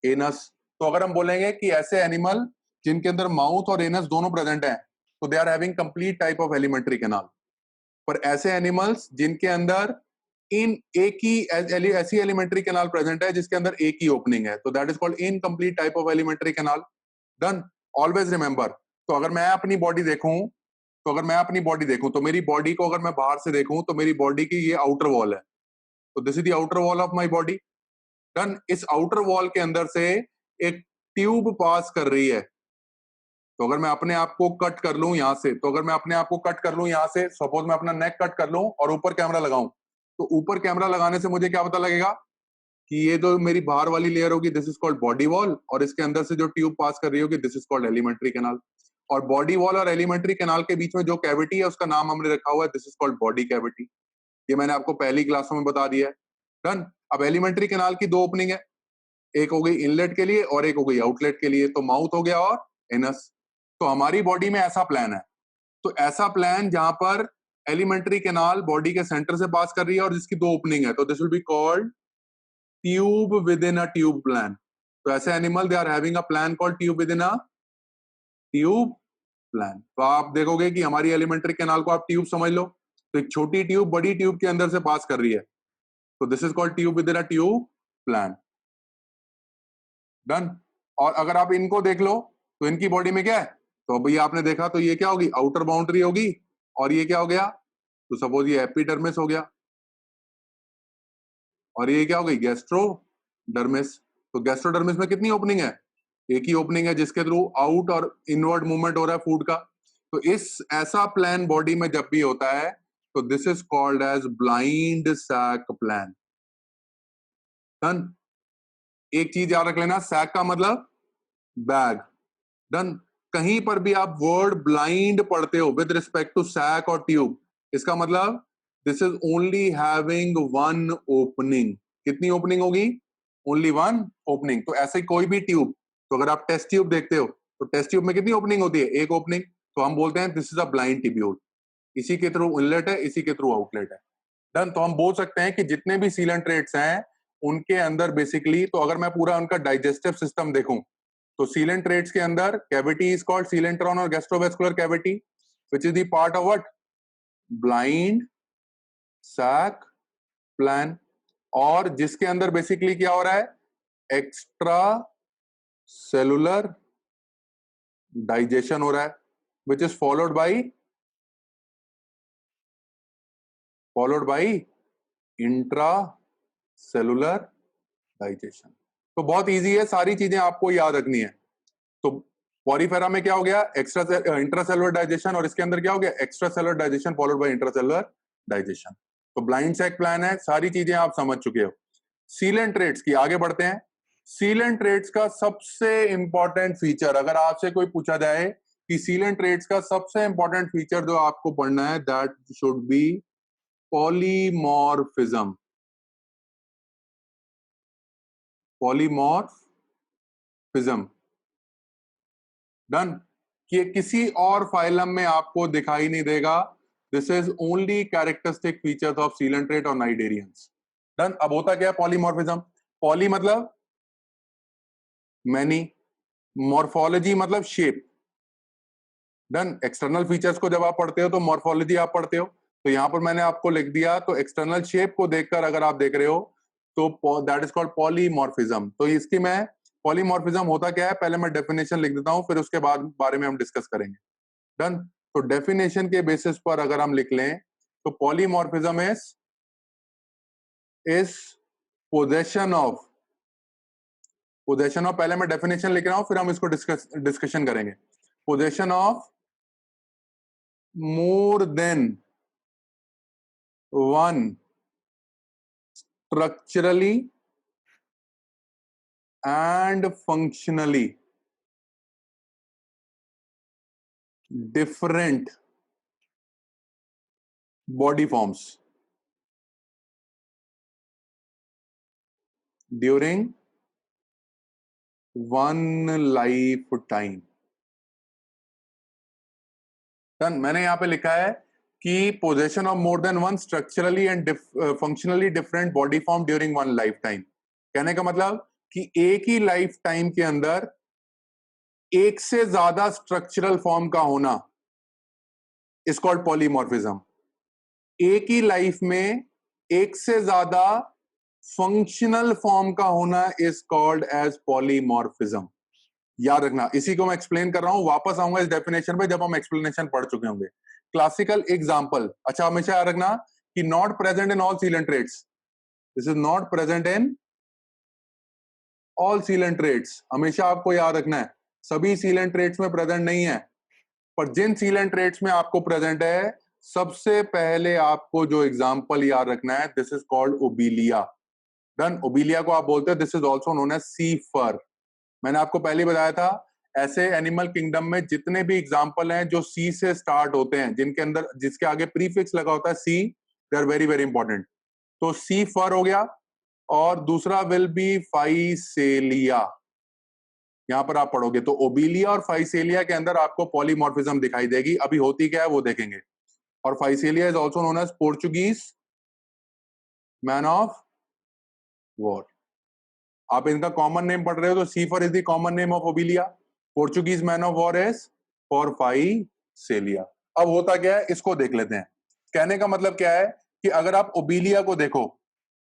एनस। तो अगर हम बोलेंगे कि ऐसे एनिमल जिनके अंदर माउथ और एनस दोनों प्रेजेंट है तो they are having complete type of alimentary canal. पर ऐसे एनिमल्स जिनके अंदर इन एक ही ऐसी एलिमेंट्री कैनाल प्रेजेंट है जिसके अंदर एक ही ओपनिंग है, तो that is called incomplete type of alimentary canal. Done. Always remember. तो अगर मैं अपनी बॉडी देखूं तो मेरी बॉडी को अगर मैं बाहर से देखूं तो मेरी बॉडी की ये आउटर वॉल है, तो this is the outer wall of my body. Done. इस आउटर वॉल के अंदर से एक ट्यूब पास कर रही है। तो अगर मैं अपने आप को कट कर लूं यहां से, तो अगर मैं अपने आप को कट कर लूं यहां से, सपोज मैं अपना नेक कट कर लूं और ऊपर कैमरा लगाऊं, तो ऊपर कैमरा लगाने से मुझे क्या पता लगेगा कि ये जो मेरी बाहर वाली लेयर होगी this is called body wall, और इसके अंदर से जो ट्यूब पास कर रही होगी this is called alimentary canal. और बॉडी वॉल और एलिमेंट्री कैनाल के बीच में जो कैविटी है उसका नाम हमने रखा हुआ है this is called body cavity. ये मैंने आपको पहली क्लासों में बता दिया है। डन। अब एलिमेंट्री कैनाल की दो ओपनिंग है, एक हो गई इनलेट के लिए और एक हो गई आउटलेट के लिए, तो माउथ हो गया और एनस। तो हमारी बॉडी में ऐसा प्लान है, तो ऐसा प्लान जहां पर एलिमेंट्री कैनाल बॉडी के सेंटर से पास कर रही है और जिसकी दो ओपनिंग है, तो this will be called tube within a tube plan. तो ऐसे animal they are having a plan called tube within a tube plan. तो आप देखोगे कि हमारी एलिमेंट्री कैनाल को आप ट्यूब समझ लो, तो एक छोटी ट्यूब बड़ी ट्यूब के अंदर से पास कर रही है, तो this is called tube within a tube plan. Done. और अगर आप इनको देख लो तो इनकी बॉडी में क्या है, तो अभी आपने देखा तो ये क्या होगी, आउटर बाउंड्री होगी, और ये क्या हो गया, तो सपोज ये एपिडर्मिस हो गया, और ये क्या हो गई, गैस्ट्रोडर्मिस। तो गैस्ट्रोडर्मिस में कितनी ओपनिंग है, एक ही ओपनिंग है जिसके थ्रू आउट और इनवर्ड मूवमेंट हो रहा है फूड का। तो इस ऐसा प्लान बॉडी में जब भी होता है तो this is called as blind sac plan. Done. एक चीज याद रख लेना, सैक का मतलब बैग। डन। कहीं पर भी आप वर्ड ब्लाइंड पढ़ते हो विद रिस्पेक्ट टू सैक और ट्यूब, इसका मतलब this is only having one opening. कितनी ओपनिंग होगी, ओनली वन ओपनिंग। तो ऐसे कोई भी ट्यूब, तो अगर आप टेस्ट ट्यूब देखते हो तो टेस्ट ट्यूब में कितनी ओपनिंग होती है, एक ओपनिंग। तो हम बोलते हैं this is a blind tubule, इसी के थ्रू इनलेट है, इसी के थ्रू आउटलेट है। डन। तो हम बोल सकते हैं कि जितने भी सीलेंट्रेट्स हैं उनके अंदर बेसिकली, तो अगर मैं पूरा उनका डाइजेस्टिव सिस्टम देखूं तो सीलेंट्रेट्स के अंदर कैविटी इज कॉल्ड सीलेंट्रॉन और gastrovascular cavity which is the part of what, blind sac plan. और जिसके अंदर बेसिकली क्या हो रहा है, एक्स्ट्रा सेलुलर डाइजेशन हो रहा है, which is followed by intra cellular digestion. तो बहुत इजी है, सारी चीजें आपको याद रखनी है। तो पॉरीफेरा में क्या हो गया, इंट्रासेलुलर डाइजेशन, और इसके अंदर क्या हो गया, extra cellular digestion followed by intracellular digestion. तो ब्लाइंड सैक प्लान है, सारी चीजें आप समझ चुके हो। सीलेंट्रेट्स की आगे बढ़ते हैं। सीलेंट्रेट्स का सबसे इंपॉर्टेंट फीचर, अगर आपसे कोई पूछा जाए कि सीलेंट्रेट्स का सबसे इंपॉर्टेंट फीचर जो आपको पढ़ना है, that should be polymorphism. Polymorphism. Done. कि किसी और फाइलम में आपको दिखाई नहीं देगा, this is only characteristic features of coelenterate और नाइडेरियंस। डन। अब होता क्या है पॉलीमॉर्फिज्म, पॉली मतलब मैनी, मॉर्फोलॉजी मतलब शेप। डन। एक्सटर्नल फीचर्स को जब आप पढ़ते हो तो मॉर्फोलॉजी आप पढ़ते हो, तो यहां पर मैंने आपको लिख दिया, तो एक्सटर्नल शेप को देखकर अगर आप देख रहे हो तो दैट इज कॉल्ड पॉलीमॉर्फिज्म। तो इसकी मैं, पॉलीमॉर्फिज्म होता क्या है, पहले मैं डेफिनेशन लिख देता हूं, फिर उसके बाद बारे में हम डिस्कस करेंगे। डन। तो डेफिनेशन के बेसिस पर अगर हम लिख लें तो पॉलीमॉर्फिज्म इज पोजेशन ऑफ, पहले मैं डेफिनेशन लिख रहा हूं फिर हम इसको डिस्कशन करेंगे। Possession of more than one structurally and functionally different body forms during one life time. मैंने यहां पे लिखा है कि possession of more than one structurally and functionally different body form during one life time. कहने का मतलब कि एक ही लाइफ टाइम के अंदर एक से ज्यादा स्ट्रक्चरल फॉर्म का होना इज कॉल्ड पॉलीमॉर्फिज्म। एक ही लाइफ में एक से ज्यादा फंक्शनल फॉर्म का होना इज कॉल्ड एज पॉलीमॉर्फिज्म। याद रखना, इसी को मैं एक्सप्लेन कर रहा हूं, वापस आऊंगा इस डेफिनेशन पे जब हम एक्सप्लेनेशन पढ़ चुके होंगे। क्लासिकल एग्जांपल, अच्छा हमेशा याद रखना कि not present in all coelenterates, this is not present in all coelenterates. हमेशा आपको याद रखना है सभी सीलेंट्रेट्स में प्रेजेंट नहीं है, पर जिन सीलेंट्रेट्स में आपको प्रेजेंट है, सबसे पहले आपको जो एग्जांपल याद रखना है, this is called Obelia. Done. Obelia को आप बोलते हैं, this is also known as sea fur. मैंने आपको पहले बताया था, ऐसे एनिमल किंगडम में जितने भी एग्जांपल हैं जो सी से स्टार्ट होते हैं, जिनके अंदर जिसके आगे प्रीफिक्स लगा होता है sea, they are very very important. तो सी फर हो गया, और दूसरा विल बी फाइसेलिया। यहां पर आप पढ़ोगे तो ओबीलिया और फाइसेलिया के अंदर आपको पॉलीमॉर्फिज्म दिखाई देगी। अभी होती क्या है वो देखेंगे। और Physalia is also known as Portuguese man of war. आप इनका कॉमन नेम पढ़ रहे हो तो sea fur is the common name of Obelia, Portuguese man of war is for Physalia. अब होता क्या है इसको देख लेते हैं। कहने का मतलब क्या है कि अगर आप ओबिलिया को देखो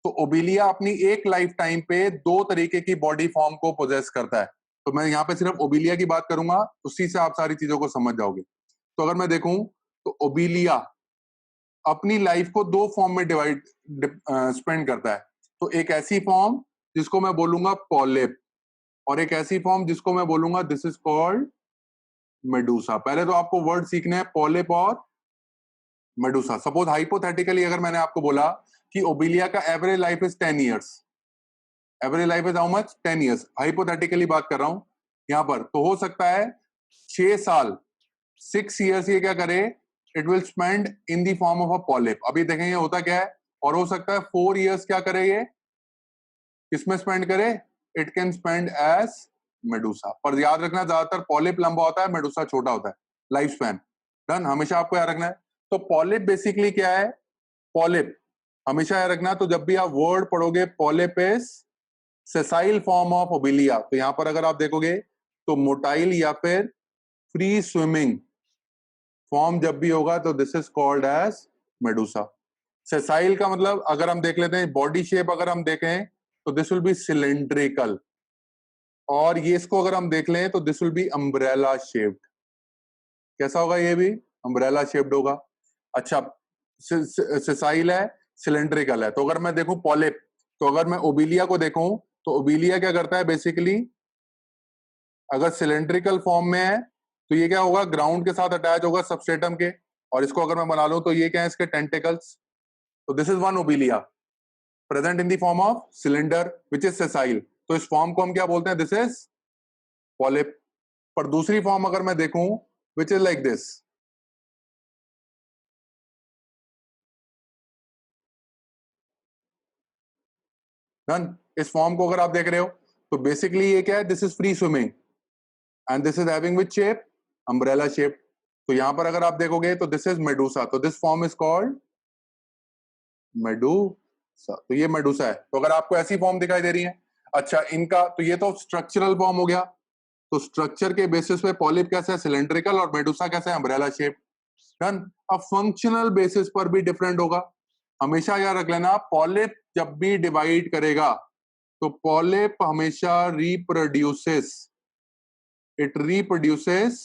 तो ओबिलिया अपनी एक लाइफ टाइम पे दो तरीके की बॉडी फॉर्म को पोजेस करता है। तो मैं यहाँ पे सिर्फ ओबिलिया की बात करूंगा, उसी से आप सारी चीजों को समझ जाओगे। तो अगर मैं देखूं तो ओबिलिया अपनी लाइफ को दो फॉर्म में डिवाइड स्पेंड करता है। तो एक ऐसी फॉर्म जिसको मैं बोलूंगा पॉलिप, और एक ऐसी फॉर्म जिसको मैं बोलूंगा दिस इज कॉल्ड मेडूसा। पहले तो आपको वर्ड सीखने हैं पॉलिप और मेडूसा। सपोज हाइपोथेटिकली अगर मैंने आपको बोला कि ओबिलिया का average life is 10 years, average life is how much 10 years, hypothetically बात कर रहा हूं यहां पर, तो हो सकता है 6 साल 6 ईयर्स ये क्या करे, it will spend in the form of a polyp. अभी देखेंगे होता क्या है। और हो सकता है 4 ईयर्स क्या करे ये, किसमें स्पेंड करे, it can spend as medusa. पर याद रखना ज्यादातर पॉलिप लंबा होता है, मेडूसा छोटा होता है लाइफ स्पैन। डन, हमेशा आपको याद रखना है। तो पॉलिप बेसिकली क्या है, पॉलिप हमेशा याद रखना। तो जब भी आप वर्ड पढ़ोगे polyp is sessile form of Obelia, तो यहां पर अगर आप देखोगे तो मोटाइल या फिर फ्री स्विमिंग फॉर्म जब भी होगा तो this is called as medusa. Sessile का मतलब अगर हम देख लेते हैं बॉडी शेप, अगर हम देखें तो दिस विल बी सिलेंड्रिकल, और ये इसको अगर हम देख लें तो this will B umbrella shaped. कैसा होगा, ये भी अम्ब्रेला शेप्ड होगा। अच्छा, सेसाइल है, सिलेंड्रिकल है। तो अगर मैं देखूं पॉलिप, तो अगर मैं ओबिलिया को देखूं तो ओबिलिया क्या करता है बेसिकली, अगर सिलेंड्रिकल फॉर्म में है तो ये क्या होगा, ग्राउंड के साथ अटैच होगा सबस्ट्रेटम के। और इसको अगर मैं बना लूं तो ये क्या है, इसके टेंटिकल्स। तो this is one Obelia present in the form of cylinder which is sessile. तो इस फॉर्म को हम क्या बोलते हैं, दिस इज पॉलिप। पर दूसरी फॉर्म अगर मैं देखूं which is like this, done. इस फॉर्म को अगर आप देख रहे हो तो बेसिकली ये क्या है, this is free swimming and this is having which shape, umbrella shape. तो यहां पर अगर आप देखोगे तो दिस इज मेडूसा, तो this form is called Medusa. तो ये मेडूसा है। तो अगर आपको ऐसी फॉर्म दिखाई दे रही है, अच्छा इनका तो ये तो स्ट्रक्चरल फॉर्म हो गया। तो स्ट्रक्चर के बेसिस पे पॉलिप कैसे है, सिलेंड्रिकल, और मेडूसा कैसे है, अम्ब्रेला शेप। डन। अब फंक्शनल बेसिस पर भी डिफरेंट होगा। हमेशा याद रख लेना, पॉलिप जब भी डिवाइड करेगा तो पॉलिप हमेशा रिप्रोड्यूसेस, इट रिप्रोड्यूसेस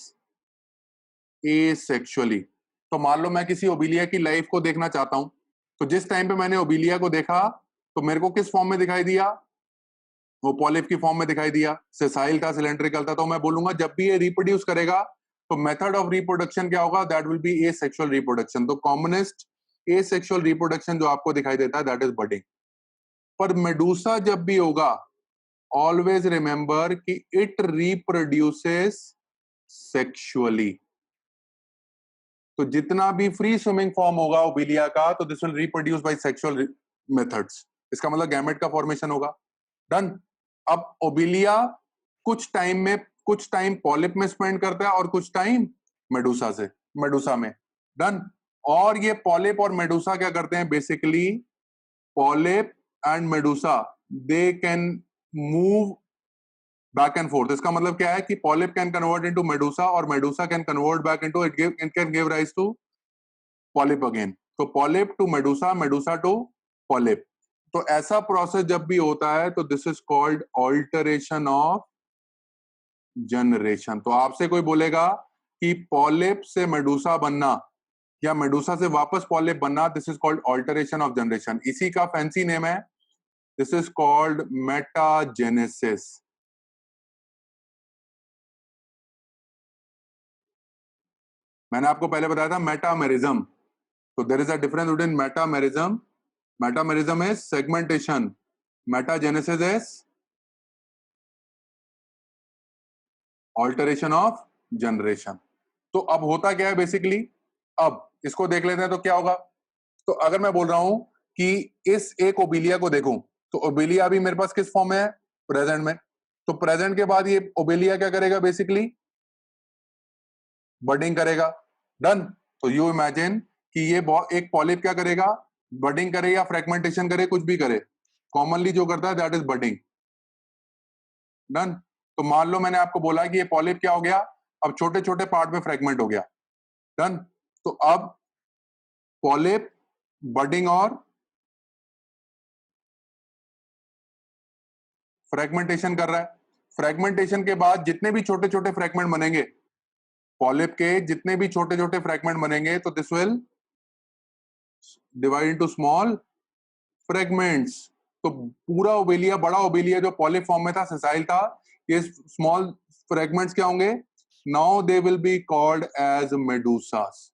एसेक्सुअली। तो मान लो मैं किसी ओबिलिया की लाइफ को देखना चाहता हूं, तो जिस टाइम पे मैंने ओबिलिया को देखा तो मेरे को किस फॉर्म में दिखाई दिया, वो पॉलिप की फॉर्म में दिखाई दिया। सेसाइल था, सिलेंड्रिकल था। तो मैं बोलूंगा जब भी ये रिप्रोड्यूस करेगा तो मेथड ऑफ रिप्रोडक्शन क्या होगा, that will B asexual reproduction. तो कॉमनेस्ट एसेक्सुअल रिप्रोडक्शन जो आपको दिखाई देता है दैट इज बडिंग। पर मेडूसा जब भी होगा, ऑलवेज रिमेंबर कि इट रिप्रोड्यूसेस सेक्सुअली। तो जितना भी फ्री स्विमिंग फॉर्म होगा ओबिलिया का, तो this will reproduce by sexual methods. इसका मतलब गैमेट का फॉर्मेशन होगा। डन। अब ओबिलिया कुछ टाइम पॉलिप में स्पेंड करता है और कुछ टाइम मेडूसा में। डन। और ये पॉलिप और मेडूसा क्या करते हैं basically, polyp and medusa they can move back and forth. इसका मतलब क्या है कि polyp can convert into medusa और medusa can convert back into it can give rise to polyp again. तो polyp to medusa, medusa to polyp. तो ऐसा process जब भी होता है तो this is called alteration of generation. तो आपसे कोई बोलेगा कि पॉलिप से मेडूसा बनना या मेडूसा से वापस पॉलिप बनना, this is called alteration of generation. इसी का फैंसी नेम है, दिस इज कॉल्ड मेटाजेनेसिस। मैंने आपको पहले बताया था मेटामेरिज्म। तो there is a difference between metamerism, metamerism is segmentation, metagenesis is alteration of generation. तो अब होता क्या है बेसिकली, अब इसको देख लेते हैं तो क्या होगा। तो अगर मैं बोल रहा हूं कि इस एक ओबिलिया को देखूं, तो ओबिलिया अभी मेरे पास किस फॉर्म में है, प्रेजेंट में। तो प्रेजेंट के बाद ये ओबिलिया क्या करेगा बेसिकली, बडिंग करेगा। डन। तो यू इमेजिन कि ये एक पॉलिप क्या करेगा, बडिंग करे या फ्रेगमेंटेशन करे, कुछ भी करे, कॉमनली जो करता है दैट इज बडिंग। डन। तो मान लो मैंने आपको बोला कि ये पॉलिप क्या हो गया, अब छोटे छोटे पार्ट में फ्रेगमेंट हो गया। डन। तो अब पॉलिप बडिंग और फ्रेगमेंटेशन कर रहा है। फ्रेगमेंटेशन के बाद जितने भी छोटे छोटे फ्रेगमेंट बनेंगे, पॉलिप के जितने भी छोटे छोटे फ्रेगमेंट बनेंगे, तो this will divide into small fragments. तो पूरा ओबेलिया, बड़ा ओबेलिया जो पॉलिप फॉर्म में था, सेसाइल था, ये स्मॉल फ्रेगमेंट्स क्या होंगे, now they will be called as medusas.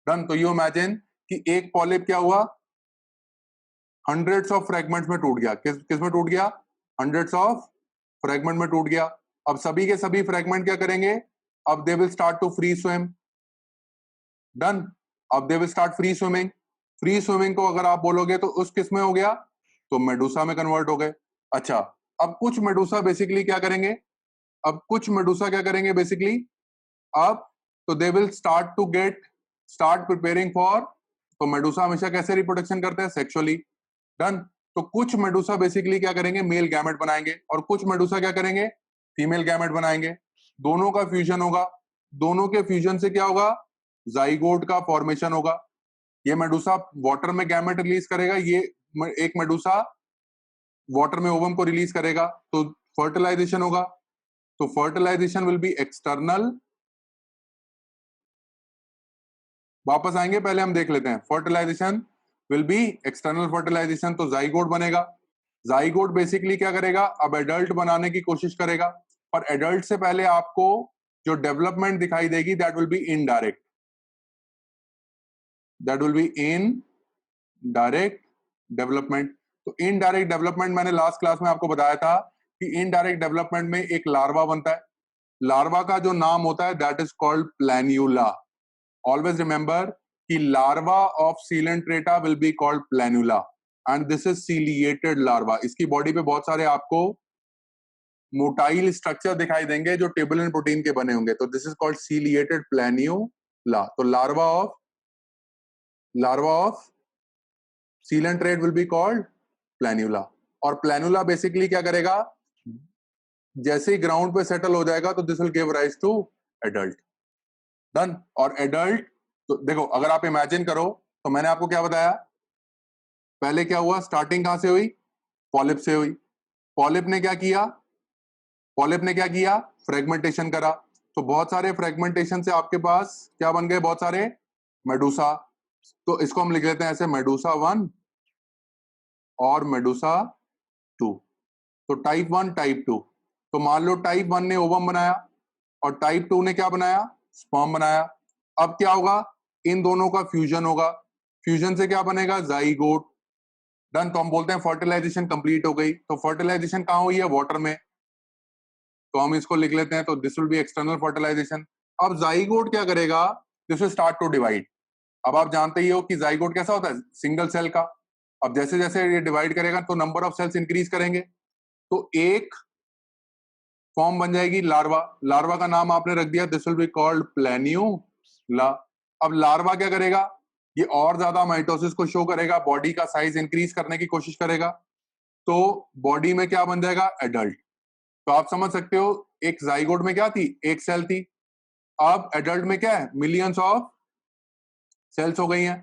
Done. तो यू इमेजिन कि एक पॉलिप क्या हुआ, हंड्रेड्स ऑफ फ्रेगमेंट्स में टूट गया। किस में टूट गया, हंड्रेड्स ऑफ फ्रेगमेंट में टूट गया। अब सभी के सभी फ्रेगमेंट क्या करेंगे, अब they will start to free swim. Done. अब they will start free swimming. Free swimming को अगर आप बोलोगे तो उस किस में हो गया, तो मेडूसा में कन्वर्ट हो गए। अच्छा, अब कुछ मेडूसा बेसिकली क्या करेंगे, अब कुछ मेडूसा क्या करेंगे बेसिकली, अब तो they will start preparing for, तो मेडूसा हमेशा कैसे रिप्रोडक्शन करते हैं, सेक्सुअली। डन। तो कुछ मेडूसा बेसिकली क्या करेंगे, मेल गैमेट बनाएंगे, और कुछ मेडूसा क्या करेंगे, फीमेल गैमेट बनाएंगे। दोनों का फ्यूजन होगा, दोनों के फ्यूजन से क्या होगा, जाइगोट का फॉर्मेशन होगा। ये मेडूसा वाटर में गैमेट रिलीज करेगा, ये एक मेडूसा वाटर में ओवम को रिलीज करेगा, तो फर्टिलाइजेशन होगा। तो फर्टिलाइजेशन विल बी एक्सटर्नल। वापस आएंगे, पहले हम देख लेते हैं। Fertilization will be external fertilization, तो जाइगोट बनेगा। जाइगोट बेसिकली क्या करेगा, अब एडल्ट बनाने की कोशिश करेगा, पर एडल्ट से पहले आपको जो डेवलपमेंट दिखाई देगी that will B indirect, that will be in direct development. तो इनडायरेक्ट डेवलपमेंट मैंने लास्ट क्लास में आपको बताया था कि इनडायरेक्ट डेवलपमेंट में एक लार्वा बनता है। लार्वा का जो नाम होता है that is called planula. Always remember कि larva of coelenterata will be called planula, and this is ciliated larva. इसकी बॉडी पे बहुत सारे आपको मोटाइल स्ट्रक्चर दिखाई देंगे जो ट्यूबुलिन प्रोटीन के बने होंगे, तो this is called ciliated planula. तो larva of coelenterate will be called planula. और प्लैन्यूला बेसिकली क्या करेगा, जैसे ही ग्राउंड पे सेटल हो जाएगा तो this will give rise to adult. Done. और एडल्ट, तो देखो अगर आप इमेजिन करो, तो मैंने आपको क्या बताया, पहले क्या हुआ, स्टार्टिंग कहां से हुई, पॉलिप से हुई। पॉलिप ने क्या किया, पॉलिप ने क्या किया, फ्रेगमेंटेशन करा। तो बहुत सारे फ्रेगमेंटेशन से आपके पास क्या बन गए, बहुत सारे मेडूसा। तो इसको हम लिख लेते हैं ऐसे, मेडूसा 1 और मेडूसा 2। तो टाइप 1 टाइप 2। तो मान लो टाइप 1 ने ओवम बनाया और टाइप 2 ने क्या बनाया, स्पर्म बनाया। अब क्या होगा, इन दोनों का फ्यूजन होगा। फ्यूजन से क्या बनेगा, जाइगोट। डन। तो हम बोलते हैं फर्टिलाइजेशन कंप्लीट हो गई। तो फर्टिलाइजेशन कहां हुई है, वाटर में। तो हम इसको लिख लेते हैं, तो this will be external fertilization. अब जाइगोट क्या करेगा, this will start to divide. अब आप जानते ही हो कि जाइगोट कैसा होता है, सिंगल सेल का। अब जैसे जैसे ये डिवाइड करेगा तो नंबर ऑफ सेल्स इंक्रीज करेंगे, तो एक फॉर्म बन जाएगी लार्वा। लार्वा का नाम आपने रख दिया, दिस विल बी कॉल्ड प्लैन्यूला। अब लार्वा क्या करेगा, ये और ज्यादा माइटोसिस को शो करेगा, बॉडी का साइज इंक्रीज करने की कोशिश करेगा, तो बॉडी में क्या बन जाएगा, एडल्ट। तो आप समझ सकते हो, एक जाइगोट में क्या थी, एक सेल थी, अब एडल्ट में क्या है, मिलियंस ऑफ सेल्स हो गई हैं।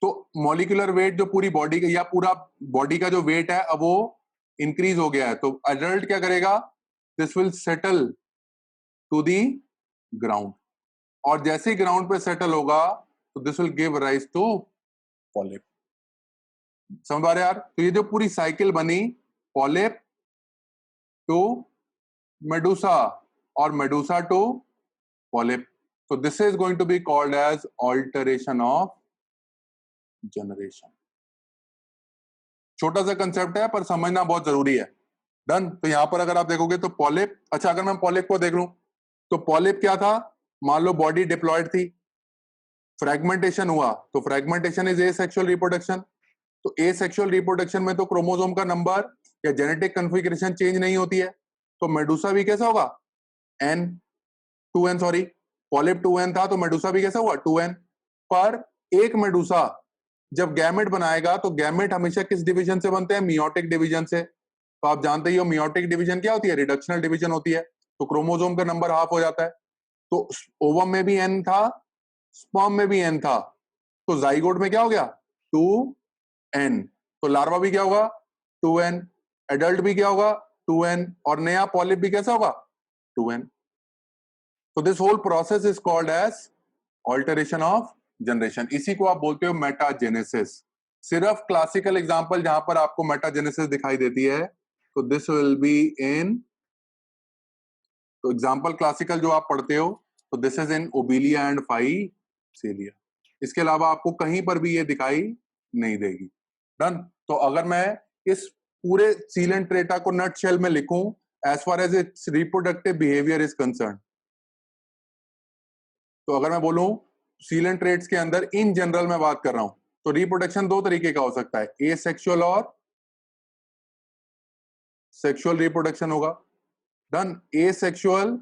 तो मॉलिक्यूलर वेट जो पूरी बॉडी का या पूरा बॉडी का जो वेट है अब वो इंक्रीज हो गया है। तो एडल्ट क्या करेगा, this will settle to the ground, और जैसे ही ग्राउंड पे सेटल होगा तो this will give rise to polyp. समझ आ रहा है यार। तो ये जो पूरी साइकिल बनी, पॉलिप टू मेडूसा और medusa to polyp, so this is going to be called as alteration of generation। छोटा सा कंसेप्ट है पर समझना बहुत जरूरी है। डन। तो यहां पर अगर आप देखोगे तो पॉलिप, अच्छा अगर मैं पॉलिप को देख लूं तो पॉलिप क्या था, मान लो बॉडी डिप्लॉयड थी, फ्रेगमेंटेशन हुआ, तो fragmentation is a sexual reproduction. तो ए सेक्सुअल रिप्रोडक्शन में तो क्रोमोसोम का नंबर या जेनेटिक कन्फिगरेशन चेंज नहीं होती है, तो मेडूसा भी कैसा होगा, N 2n, sorry polyp 2n था तो मेडूसा भी कैसा हुआ 2n। पर एक मेडूसा जब गैमेट बनाएगा तो गैमेट हमेशा किस डिवीजन से बनते हैं? मियोटिक डिवीजन से। तो आप जानते ही हो मियोटिक डिवीजन क्या होती है? रिडक्शनल डिवीजन होती है। तो क्रोमोसोम का नंबर हाफ हो जाता है। तो ओवम में भी n था, स्पर्म में भी n था, तो जाइगोट में क्या हो गया? 2n। तो लार्वा भी क्या होगा? 2n। एडल्ट भी क्या होगा? 2n। और नया पॉलिप भी कैसा होगा? 2n। तो this whole process is called as alteration of generation. इसी को आप बोलते हो मेटाजेनेसिस। सिर्फ क्लासिकल एग्जांपल जहां पर आपको मेटाजेनेसिस दिखाई देती है तो दिस विल बी इन, तो एग्जांपल क्लासिकल जो आप पढ़ते हो तो this is in obelia and physalia. इसके अलावा आपको कहीं पर भी ये दिखाई नहीं देगी। डन। तो अगर मैं इस पूरे सीलेंट्रेटा को नट शेल में लिखूं as far as its reproductive behaviour is concern, तो अगर मैं बोलूं सीलेंट्रेट्स के अंदर इन जनरल मैं बात कर रहा हूं तो रिप्रोडक्शन दो तरीके का हो सकता है, ए सेक्सुअल और सेक्सुअल रिप्रोडक्शन होगा। डन। ए सेक्सुअल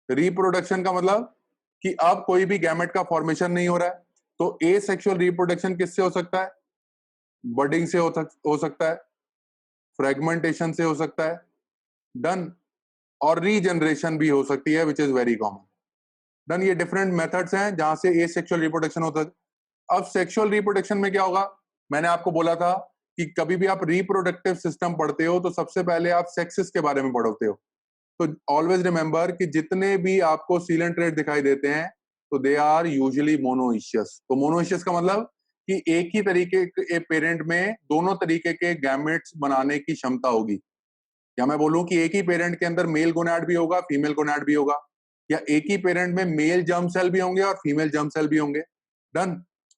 रिप्रोडक्शन का मतलब कि अब कोई भी गैमेट का फॉर्मेशन नहीं हो रहा है, तो ए सेक्सुअल रिप्रोडक्शन किससे हो सकता है? बडिंग से हो सकता है, फ्रेगमेंटेशन से हो सकता है। डन। और रीजनरेशन भी हो सकती है which is very common. Done. ये डिफरेंट मेथड्स हैं जहां से ए सेक्सुअल रिप्रोडक्शन होता है। अब सेक्सुअल रिप्रोडक्शन में क्या होगा? मैंने आपको बोला था कि कभी भी आप रिप्रोडक्टिव सिस्टम पढ़ते हो तो सबसे पहले आप सेक्सेस के बारे में पढ़ते हो। तो ऑलवेज रिमेंबर कि जितने भी आपको सीलेंट्रेट दिखाई देते हैं तो दे आर यूजुअली मोनोइशियस। तो मोनोइशियस का मतलब कि एक ही तरीके के पेरेंट में दोनों तरीके के गैमेट्स बनाने की क्षमता होगी। या मैं बोलूं कि एक ही पेरेंट के अंदर मेल गोनाड भी होगा, फीमेल गोनाड भी होगा, या एक ही पेरेंट में मेल जर्म सेल भी होंगे और फीमेल जर्म सेल भी होंगे। डन।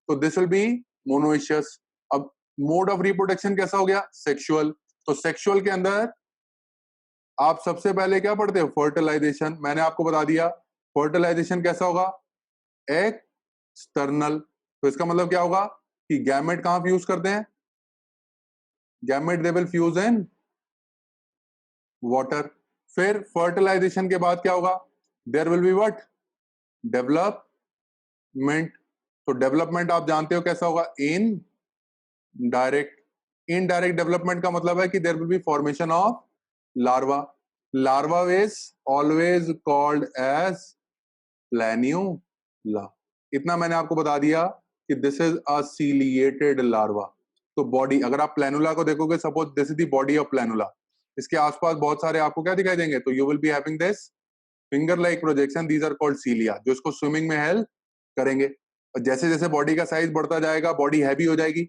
तो दिस विल बी मोनोइशियस। अब मोड ऑफ रिप्रोडक्शन कैसा हो गया? सेक्सुअल। तो सेक्सुअल के अंदर आप सबसे पहले क्या पढ़ते हो? फर्टिलाइजेशन। मैंने आपको बता दिया फर्टिलाइजेशन कैसा होगा? एक्सटर्नल। तो इसका मतलब क्या होगा कि गैमेट कहां फ्यूज करते हैं? Gamete they will fuse in water. फिर फर्टिलाइजेशन के बाद क्या होगा? There will be what? Development. तो डेवलपमेंट आप जानते हो कैसा होगा? In direct. इनडायरेक्ट डेवलपमेंट का मतलब है कि there will be formation of larva. Larva is always called as planula. इतना मैंने आपको बता दिया कि this is a ciliated larva. तो बॉडी, अगर आप प्लैनुला को देखोगे, suppose this is the body of planula, इसके आसपास बहुत सारे आपको क्या दिखाई देंगे? तो you will be having this finger like projection, these are called cilia, जो इसको स्विमिंग में हेल्प करेंगे। और जैसे जैसे बॉडी का साइज बढ़ता जाएगा बॉडी हैवी हो जाएगी,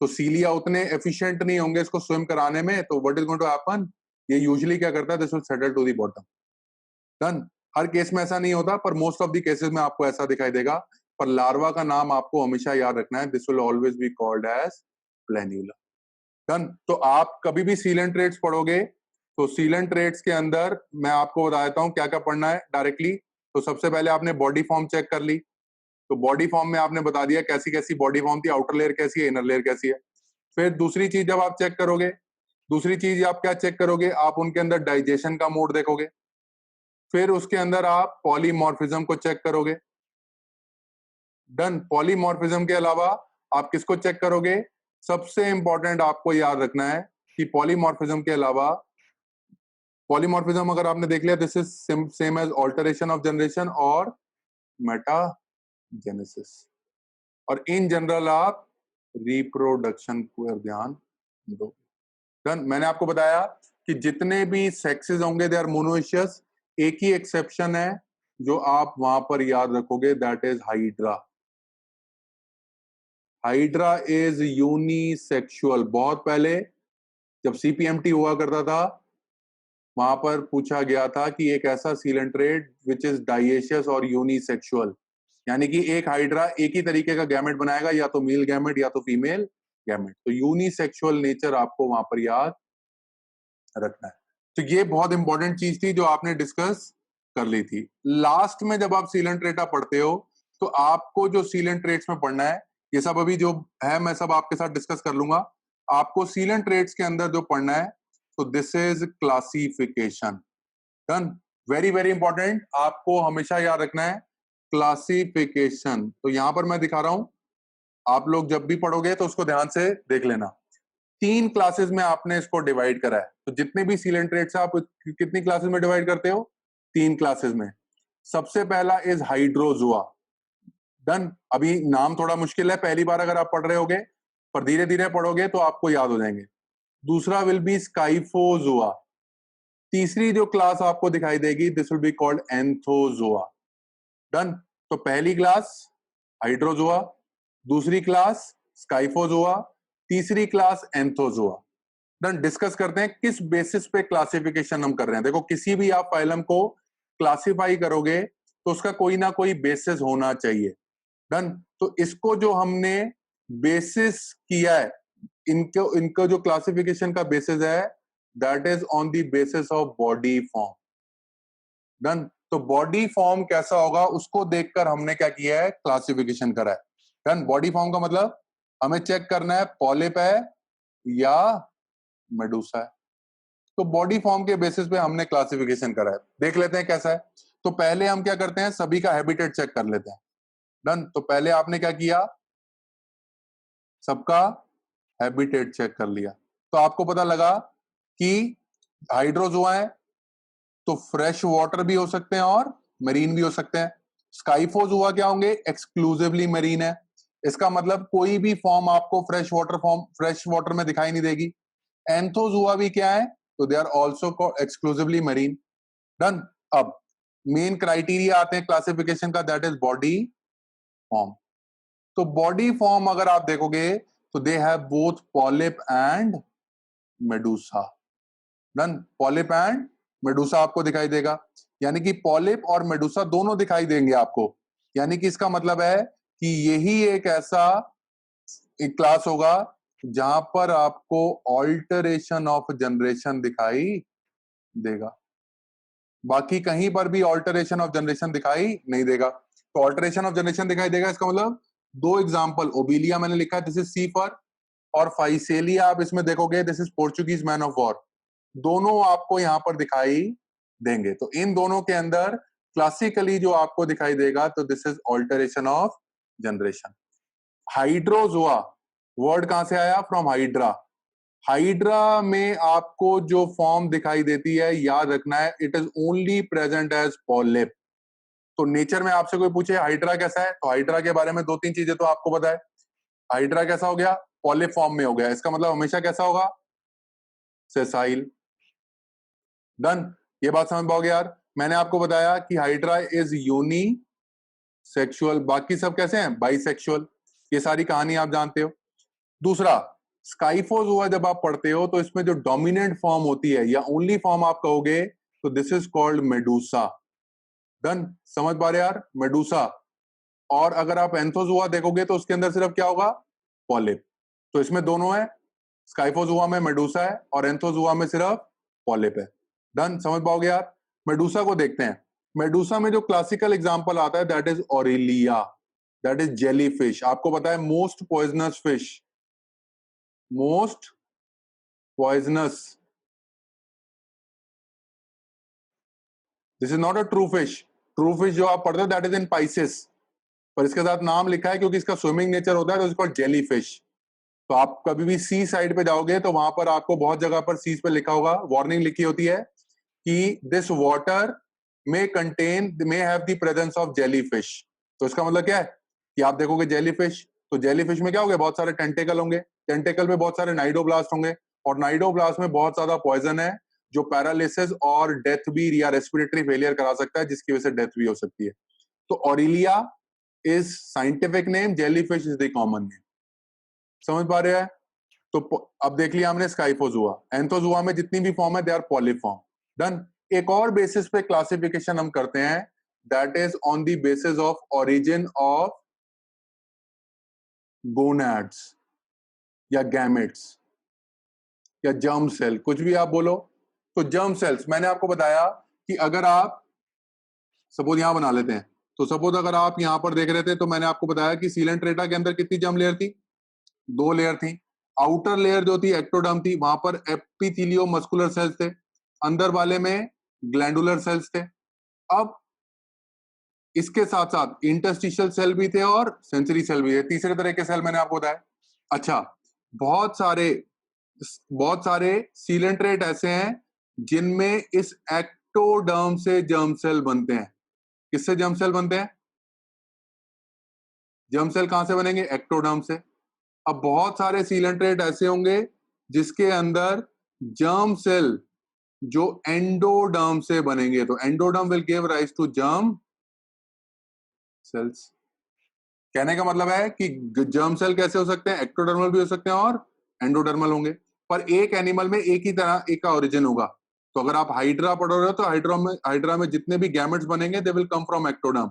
तो सीलिया उतने एफिशिएंट नहीं होंगे इसको स्विम कराने में। तो what is going to happen? ये यूजुअली क्या करता है? This will settle to the bottom. Done. हर केस में ऐसा नहीं होता, पर मोस्ट ऑफ द केसेस में आपको ऐसा दिखाई देगा। पर लार्वा का नाम आपको हमेशा याद रखना है, this will always be called as planula. Done. तो आप कभी भी सीलेंट रेट्स पढ़ोगे तो सीलेंट रेट्स के अंदर मैं आपको बता देता हूं क्या क्या पढ़ना है डायरेक्टली। तो सबसे पहले आपने बॉडी फॉर्म चेक कर ली, तो बॉडी फॉर्म में आपने बता दिया कैसी कैसी बॉडी फॉर्म थी, आउटर लेयर कैसी है, इनर लेयर कैसी है। फिर दूसरी चीज जब आप चेक करोगे, दूसरी चीज आप क्या चेक करोगे? आप उनके अंदर डाइजेशन का मोड देखोगे। फिर उसके अंदर आप पॉलीमॉर्फिज्म को चेक करोगे। डन। पॉलीमॉर्फिज्म के अलावा आप किसको चेक करोगे? सबसे इंपॉर्टेंट आपको याद रखना है कि पॉलीमॉर्फिज्म के अलावा, पॉलीमॉर्फिज्म अगर आपने देख लिया, this is same as alteration of generation और मेटाजेनेसिस। और इन जनरल आप रिप्रोडक्शन पर ध्यान दो। डन। मैंने आपको बताया कि जितने भी सेक्सेस होंगे दे आर मोनोइशियस। एक ही एक्सेप्शन है जो आप वहां पर याद रखोगे, that is hydra. Hydra is unisexual. बहुत पहले जब सीपीएमटी हुआ करता था वहां पर पूछा गया था कि एक ऐसा सीलेंट्रेट विच इज डाइएशियस और यूनिसेक्सुअल, यानी कि एक हाइड्रा एक ही तरीके का गैमेट बनाएगा, या तो मेल गैमेट या तो फीमेल गैमेट। तो यूनिसेक्सुअल नेचर आपको वहां पर याद रखना है। तो ये बहुत इंपॉर्टेंट चीज थी जो आपने डिस्कस कर ली थी। लास्ट में जब आप सीलेंट्रेटा पढ़ते हो तो आपको जो सीलेंट्रेट्स में पढ़ना है, ये सब अभी जो है मैं सब आपके साथ डिस्कस कर लूंगा। आपको सीलेंट्रेट्स के अंदर जो पढ़ना है तो this is classification. Done. Very very important, आपको हमेशा याद रखना है क्लासिफिकेशन। तो यहां पर मैं दिखा रहा हूं आप लोग जब भी पढ़ोगे तो उसको ध्यान से देख लेना। 3 क्लासेस में आपने इसको डिवाइड करा है, तो जितने भी सीलेंट्रेट्स आप कितनी क्लासेस में डिवाइड करते हो? 3 क्लासेस में। सबसे पहला इज हाइड्रोजोआ। डन। अभी नाम थोड़ा मुश्किल है, पहली बार अगर आप पढ़ रहे होगे, पर धीरे धीरे पढ़ोगे तो आपको याद हो जाएंगे। दूसरा विल बी स्काइफोजोआ। तीसरी जो क्लास आपको दिखाई देगी, this will be called Anthozoa. Done. तो पहली क्लास हाइड्रोजोआ, दूसरी क्लास स्काइफोजोआ, तीसरी क्लास एंथोजोआ। डन। डिस्कस करते हैं किस बेसिस पे क्लासिफिकेशन हम कर रहे हैं। देखो, किसी भी आप फाइलम को क्लासिफाई करोगे तो उसका कोई ना कोई बेसिस होना चाहिए। डन। तो इसको जो हमने बेसिस किया है, इनको जो क्लासिफिकेशन का बेसिस है, that is on the basis of body form. Done. तो बॉडी फॉर्म कैसा होगा उसको देखकर हमने क्या किया है, क्लासिफिकेशन करा है। डन। बॉडी फॉर्म का मतलब हमें चेक करना है पॉलिप है या मेडूसा है। तो बॉडी फॉर्म के बेसिस पे हमने क्लासिफिकेशन करा है। देख लेते हैं कैसा है। तो पहले हम क्या करते हैं, सभी का हैबिटेट चेक कर लेते हैं। डन। तो पहले आपने क्या किया, सबका हैबिटेट चेक कर लिया। तो आपको पता लगा कि हाइड्रोजोआ है तो फ्रेश वाटर भी हो सकते हैं और मरीन भी हो सकते हैं। स्काइफोजोआ क्या होंगे, एक्सक्लूसिवली मरीन है। इसका मतलब कोई भी फॉर्म आपको फ्रेश वाटर में दिखाई नहीं देगी। एंथोजोआ भी क्या है, तो they are also exclusively marine. Done. अब मेन क्राइटेरिया आते हैं क्लासिफिकेशन का, दैट इज बॉडी फॉर्म। तो बॉडी फॉर्म अगर आप देखोगे तो they have both polyp and medusa. Done. Polyp and medusa आपको दिखाई देगा, यानी कि पॉलिप और मेडूसा दोनों दिखाई देंगे आपको। यानी कि इसका मतलब है कि यही एक ऐसा एक क्लास होगा जहां पर आपको ऑल्टरेशन ऑफ जनरेशन दिखाई देगा। बाकी कहीं पर भी ऑल्टरेशन ऑफ जनरेशन दिखाई नहीं देगा। तो ऑल्टरेशन ऑफ जनरेशन दिखाई देगा, इसका मतलब दो एग्जांपल, ओबिलिया मैंने लिखा है, दिस इज सी फॉर, और फाइसेलिया आप इसमें देखोगे, this is Portuguese man of war. दोनों आपको यहां पर दिखाई देंगे। तो इन दोनों के अंदर क्लासिकली जो आपको दिखाई देगा, तो this is alteration of generation. Hydrozoa word कहां से आया, फ्रॉम हाइड्रा। हाइड्रा में आपको जो फॉर्म दिखाई देती है, याद रखना है, it is only present as polyp. तो नेचर में आपसे कोई पूछे हाइड्रा कैसा है, तो हाइड्रा के बारे में 2-3 चीजें तो आपको पता है। हाइड्रा कैसा हो गया, पॉलिप फॉर्म में हो गया। इसका मतलब हमेशा कैसा होगा, सेसाइल। डन। ये बात समझ पाओगे यार। मैंने आपको बताया कि हाइड्रा इज यूनी सेक्सुअल, बाकी सब कैसे हैं, बाइसेक्सुअल। ये सारी कहानी आप जानते हो। दूसरा, स्काइफोजोआ जब आप पढ़ते हो तो इसमें जो डोमिनेंट फॉर्म होती है या ओनली फॉर्म आप कहोगे, तो this is called Medusa. Done. समझ पा रहे यार, मेडूसा। और अगर आप एंथोजोआ देखोगे तो उसके अंदर सिर्फ क्या होगा, पॉलिप। तो इसमें दोनों है, स्काइफोजोआ में मेडूसा है और एंथोजोआ में सिर्फ पॉलिप है। डन। समझ पाओगे यार। मेडूसा को देखते हैं। मेडूसा में जो क्लासिकल एग्जांपल आता है, that is Aurelia, that is jelly fish. आपको पता है most poisonous fish, most poisonous, this is not a true fish. True fish जो आप पढ़ते हो दैट इज इन पाइसेस, पर इसके साथ नाम लिखा है क्योंकि इसका स्विमिंग नेचर होता है, तो इसको जेली फिश। तो आप कभी भी सी साइड पे जाओगे तो वहां पर आपको बहुत जगह पर सीज पे लिखा होगा, वार्निंग लिखी होती है कि this water may have the presence of jelly fish. तो इसका मतलब क्या है कि आप देखोगे जेली फिश, तो जेली फिश में क्या होगा, बहुत सारे टेंटेकल होंगे, टेंटेकल में बहुत सारे नाइडोब्लास्ट होंगे, और नाइडोब्लास्ट में बहुत ज्यादा पॉइजन है जो पैरालिसिस और डेथ भी या रेस्पिरेटरी फेलियर करा सकता है, जिसकी वजह से डेथ भी हो सकती है। तो Aurelia is scientific name, jellyfish is the common name. समझ पा रहे हैं। तो अब देख लिया हमने स्काइफोजुआ। एंथोजुआ में जितनी भी फॉर्म है दे आर पॉलीफॉर्म। डन। एक और बेसिस पे क्लासिफिकेशन हम करते हैं, that is on the basis of origin of gonads या गैमेट्स या जर्म सेल, कुछ भी आप बोलो। तो जर्म सेल्स मैंने आपको बताया कि अगर आप सपोज यहां बना लेते हैं, तो सपोज अगर आप यहां पर देख रहे थे तो मैंने आपको बताया कि सीलेंट्रेटा के अंदर कितनी जर्म लेयर थी, 2 लेयर थी। आउटर लेयर जो थी एक्टोडर्म थी, वहां पर एपिथेलियो मस्कुलर सेल्स थे, अंदर वाले में ग्लैंडुलर सेल्स थे। अब इसके साथ साथ इंटरस्टिशियल सेल भी थे और सेंसरी सेल भी थे। तीसरे तरह के सेल मैंने आपको बताया। अच्छा, बहुत सारे सीलेंट्रेट ऐसे हैं जिनमें इस एक्टोडर्म से जर्म सेल बनते हैं। किससे जर्म सेल बनते हैं? जर्म सेल कहां से बनेंगे? एक्टोडर्म से। अब बहुत सारे सीलेंट्रेट ऐसे होंगे जिसके अंदर जर्म सेल जो एंडोडर्म से बनेंगे। तो endoderm will give rise to germ cells. कहने का मतलब है कि जर्म सेल कैसे हो सकते हैं? एक्टोडर्मल भी हो सकते हैं और एंडोडर्मल होंगे। पर एक एनिमल में एक ही तरह एक का ओरिजिन होगा। तो अगर आप हाइड्रा पढ़ रहे हो तो हाइड्रा में जितने भी गैमेट्स बनेंगे they will come from ectoderm.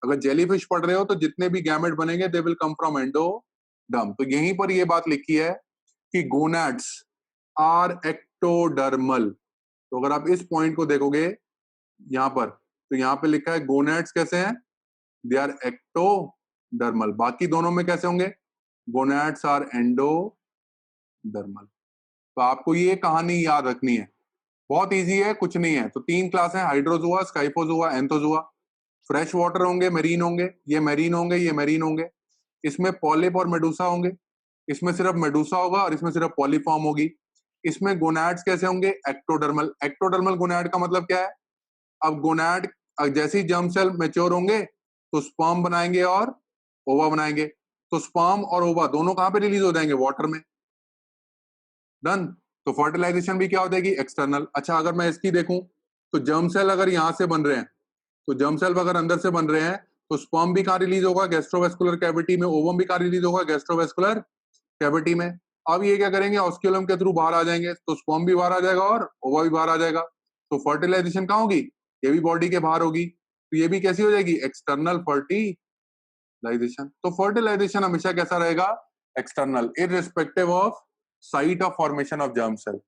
अगर जेलीफिश पढ़ रहे हो तो जितने भी गैमेट बनेंगे they will come from endoderm. तो यहीं पर ये बात लिखी है कि गोनाड्स आर एक्टोडर्मल। तो अगर आप इस पॉइंट को देखोगे यहां पर, तो यहां पे लिखा है गोनाड्स कैसे हैं? They are ectodermal. बाकी दोनों में कैसे होंगे? Gonads are endodermal. तो आपको ये कहानी याद रखनी है, बहुत इजी है, कुछ नहीं है। तो 3 क्लास है, हाइड्रोजुआ, स्काइफोजुआ, एंथोजुआ। फ्रेश वाटर होंगे, मेरीन होंगे, ये मेरीन होंगे, ये मेरीन होंगे। इसमें पॉलिप और मेडुसा होंगे। इसमें सिर्फ मेडुसा होगा और इसमें सिर्फ पॉलीफॉर्म होगी। इसमें गोनाड्स कैसे होंगे? एक्टोडर्मल। एक्टोडर्मल गोनाड का मतलब क्या है? अब गोनाड जैसे ही जर्म सेल मेच्योर होंगे तो स्पर्म बनाएंगे और ओवा बनाएंगे। तो स्पर्म और ओवा दोनों कहां पे रिलीज हो जाएंगे? वाटर में। डन। तो फर्टिलाइजेशन भी क्या हो जाएगी? एक्सटर्नल। अच्छा, अगर मैं इसकी देखूं तो जर्म सेल अगर यहां से बन रहे हैं, तो जर्म सेल अगर अंदर से बन रहे हैं तो स्पर्म भी कहां रिलीज होगा? गैस्ट्रोवेस्कुलर कैविटी में। ओवम भी कहां रिलीज होगा? गैस्ट्रोवेस्कुलर कैविटी में। अब ये क्या करेंगे? ऑस्क्यूलम के थ्रू बाहर आ जाएंगे, तो स्पर्म भी बाहर आ जाएगा और ओवा भी बाहर आ जाएगा। तो फर्टिलाइजेशन कहां होगी? ये भी बॉडी के बाहर होगी। तो ये भी कैसी हो जाएगी? External fertilization. तो फर्टिलाइजेशन हमेशा कैसा रहेगा? External, irrespective of site of formation of germ cell.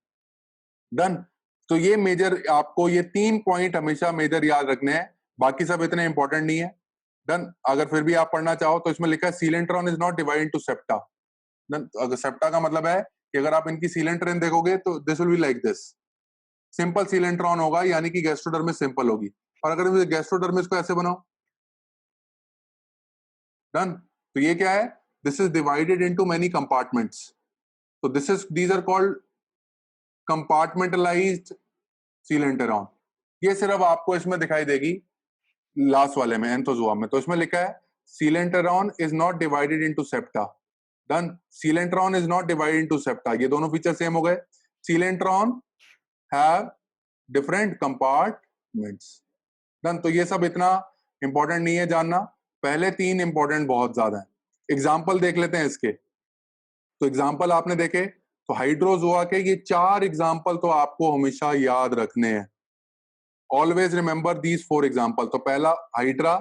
Done. तो ये मेजर, आपको ये 3 पॉइंट हमेशा मेजर याद रखने हैं, बाकी सब इतने इंपॉर्टेंट नहीं है। डन। अगर फिर भी आप पढ़ना चाहो तो इसमें लिखा है coelenteron is not divided into septa. Done. अगर सेप्टा का मतलब है कि अगर आप इनकी सीलेंट्रॉन देखोगे तो this will be like this. Simple coelenteron होगा, यानी कि गैस्ट्रोडर्मिस सिंपल होगी। और अगर गैस्ट्रोडर्मिस को ऐसे बनाओ, डन, तो ये क्या है? This is divided into many compartments. तो दीज आर कॉल्ड कंपार्टमेंटलाइज्ड सीलेंटेरॉन। ये सिर्फ आपको इसमें दिखाई देगी लास्ट वाले में, एंथोजोआ में। तो इसमें लिखा है coelenteron is not divided into septa. Done. Coelenteron is not divided into septa. ये दोनों फीचर सेम हो गए। Coelenteron have different compartments. Done. तो ये सब इतना इंपॉर्टेंट नहीं है जानना, पहले 3 इंपॉर्टेंट बहुत ज्यादा है। एग्जाम्पल देख लेते हैं इसके। तो एग्जाम्पल आपने देखे, तो हाइड्रोजोआ के ये 4 एग्जाम्पल तो आपको हमेशा याद रखने हैं। Always remember these 4 example. तो पहला हाइड्रा,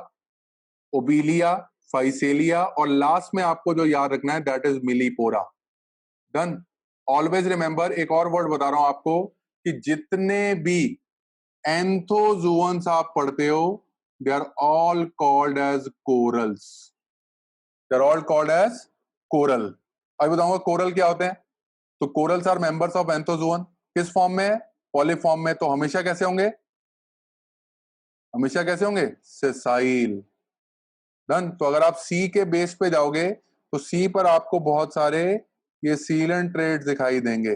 ओबिलिया, फाइसेलिया, और लास्ट में आपको जो याद रखना है that is millepora. Done. Always remember, एक और वर्ड बता रहा हूं आपको, कि जितने भी एंथोजोअन्स आप पढ़ते हो they are all called as corals. They are all called as coral. अभी बताऊंगा कोरल क्या होते हैं। तो corals are members of anthozoan. किस फॉर्म में? पॉलीफॉर्म में। तो हमेशा कैसे होंगे? हमेशा कैसे होंगे? सेसाइल। डन। तो अगर आप सी के बेस पे जाओगे तो सी पर आपको बहुत सारे ये सीलेंट ट्रेड दिखाई देंगे।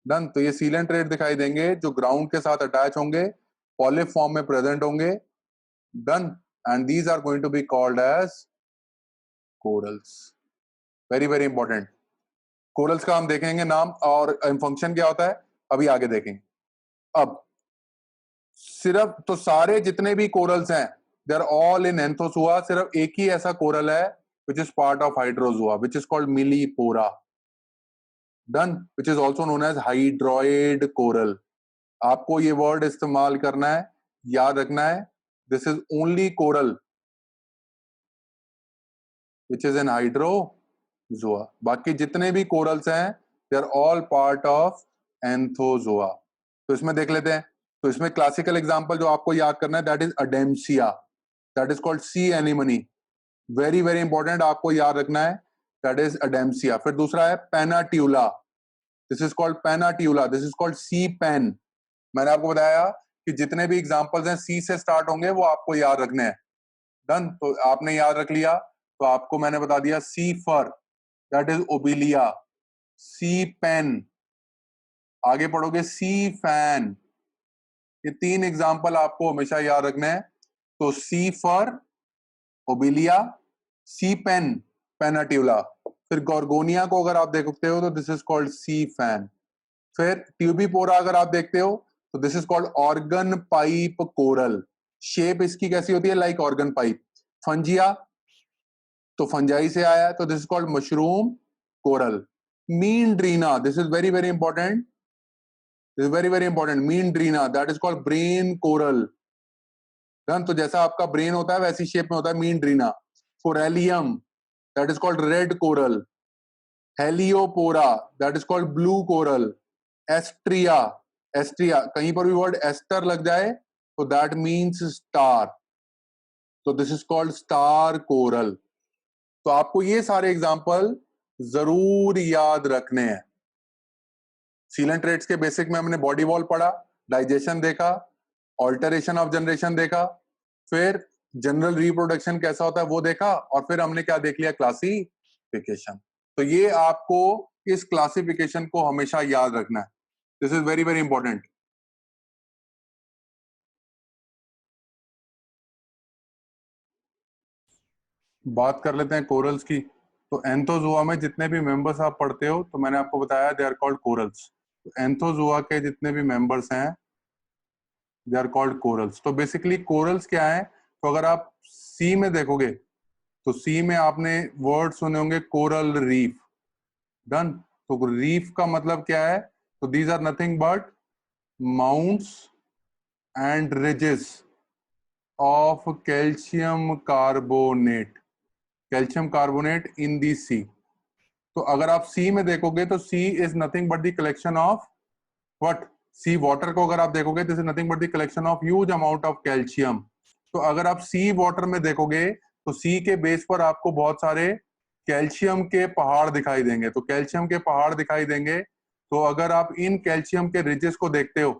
डन। तो ये सीलेंट ट्रेड दिखाई देंगे जो ग्राउंड के साथ अटैच होंगे, पॉलिप फॉर्म में प्रेजेंट होंगे। Done. And these are going to be called as corals. Very very important. Corals का हम देखेंगे नाम और फंक्शन क्या होता है अभी आगे देखेंगे। अब सिर्फ तो सारे जितने भी कोरल्स हैं दे आर ऑल इन एंथोसुआ। सिर्फ एक ही ऐसा कोरल है which is part of hydrozoa which is called millepora. Done. Which is also known as hydroid coral. आपको ये वर्ड इस्तेमाल करना है, याद रखना है। This is only coral which is in hydrozoa. बाकी जितने भी कोरल्स हैं they are all part of anthozoa. तो इसमें देख लेते हैं। तो इसमें क्लासिकल एग्जांपल जो आपको याद करना है that is adamsia, that is called sea anemone. Very very important, आपको याद रखना है, दैट इज अडेम्सिया। फिर दूसरा है Pennatula, this is called Pennatula, this is called sea pen. मैंने आपको बताया कि जितने भी एग्जांपल्स हैं सी से स्टार्ट होंगे वो आपको याद रखने हैं। डन, तो आपने याद रख लिया, तो आपको मैंने बता दिया sea fur, that is obelia. Sea pen, आगे पढ़ोगे सी फैन। ये 3 एग्जांपल आपको हमेशा याद रखना है। तो सी फर, ओबिलिया, सी पेन, पेनाट्यूला। फिर गॉर्गोनिया को अगर आप देखते हो तो this is called sea fan. फिर ट्यूबिपोरा अगर आप देखते हो तो this is called organ pipe coral. Shape इसकी कैसी होती है? Like organ pipe. फंजिया, तो फंजाई से आया है, तो this is called mushroom coral. Meandrina, this is very very important, this is very very important. Meandrina, that is called brain coral. Done, तो जैसा आपका ब्रेन होता है वैसी शेप में होता है meandrina. Corallium, that is called red coral. Heliopora, that is called blue coral. Astraea, astraea, कहीं पर भी वर्ड एस्टर लग जाए तो दैट मीन्स स्टार, तो this is called star coral. तो आपको ये सारे एग्जांपल जरूर याद रखने हैं। सीलेंट रेट्स के बेसिक में हमने बॉडी वॉल पढ़ा, डाइजेशन देखा, ऑल्टरेशन ऑफ जनरेशन देखा, फिर जनरल रिप्रोडक्शन कैसा होता है वो देखा, और फिर हमने क्या देख लिया? क्लासिफिकेशन। तो ये आपको इस क्लासिफिकेशन को हमेशा याद रखना है। This is very very important. बात कर लेते हैं कोरल्स की। तो एंथोजुआ में जितने भी मेंबर्स आप पढ़ते हो, तो मैंने आपको बताया दे आर कॉल्ड कोरल्स। तो एंथोजुआ के जितने भी मेंबर्स हैं दे आर कॉल्ड कोरल्स। तो बेसिकली कोरल्स क्या है? तो अगर आप सी में देखोगे तो सी में आपने वर्ड सुने होंगे कोरल रीफ। डन, तो रीफ का मतलब क्या है? तो these are nothing but mounts and ridges of calcium carbonate, calcium carbonate in the sea. तो अगर आप सी में देखोगे तो sea is nothing but the collection of what? Sea water को अगर आप देखोगे this is nothing but the collection of huge amount of calcium. तो अगर आप सी वाटर में देखोगे तो सी के बेस पर आपको बहुत सारे कैल्शियम के पहाड़ दिखाई देंगे। तो कैल्शियम के पहाड़ दिखाई देंगे। तो अगर आप इन कैल्शियम के रिजेस को देखते हो,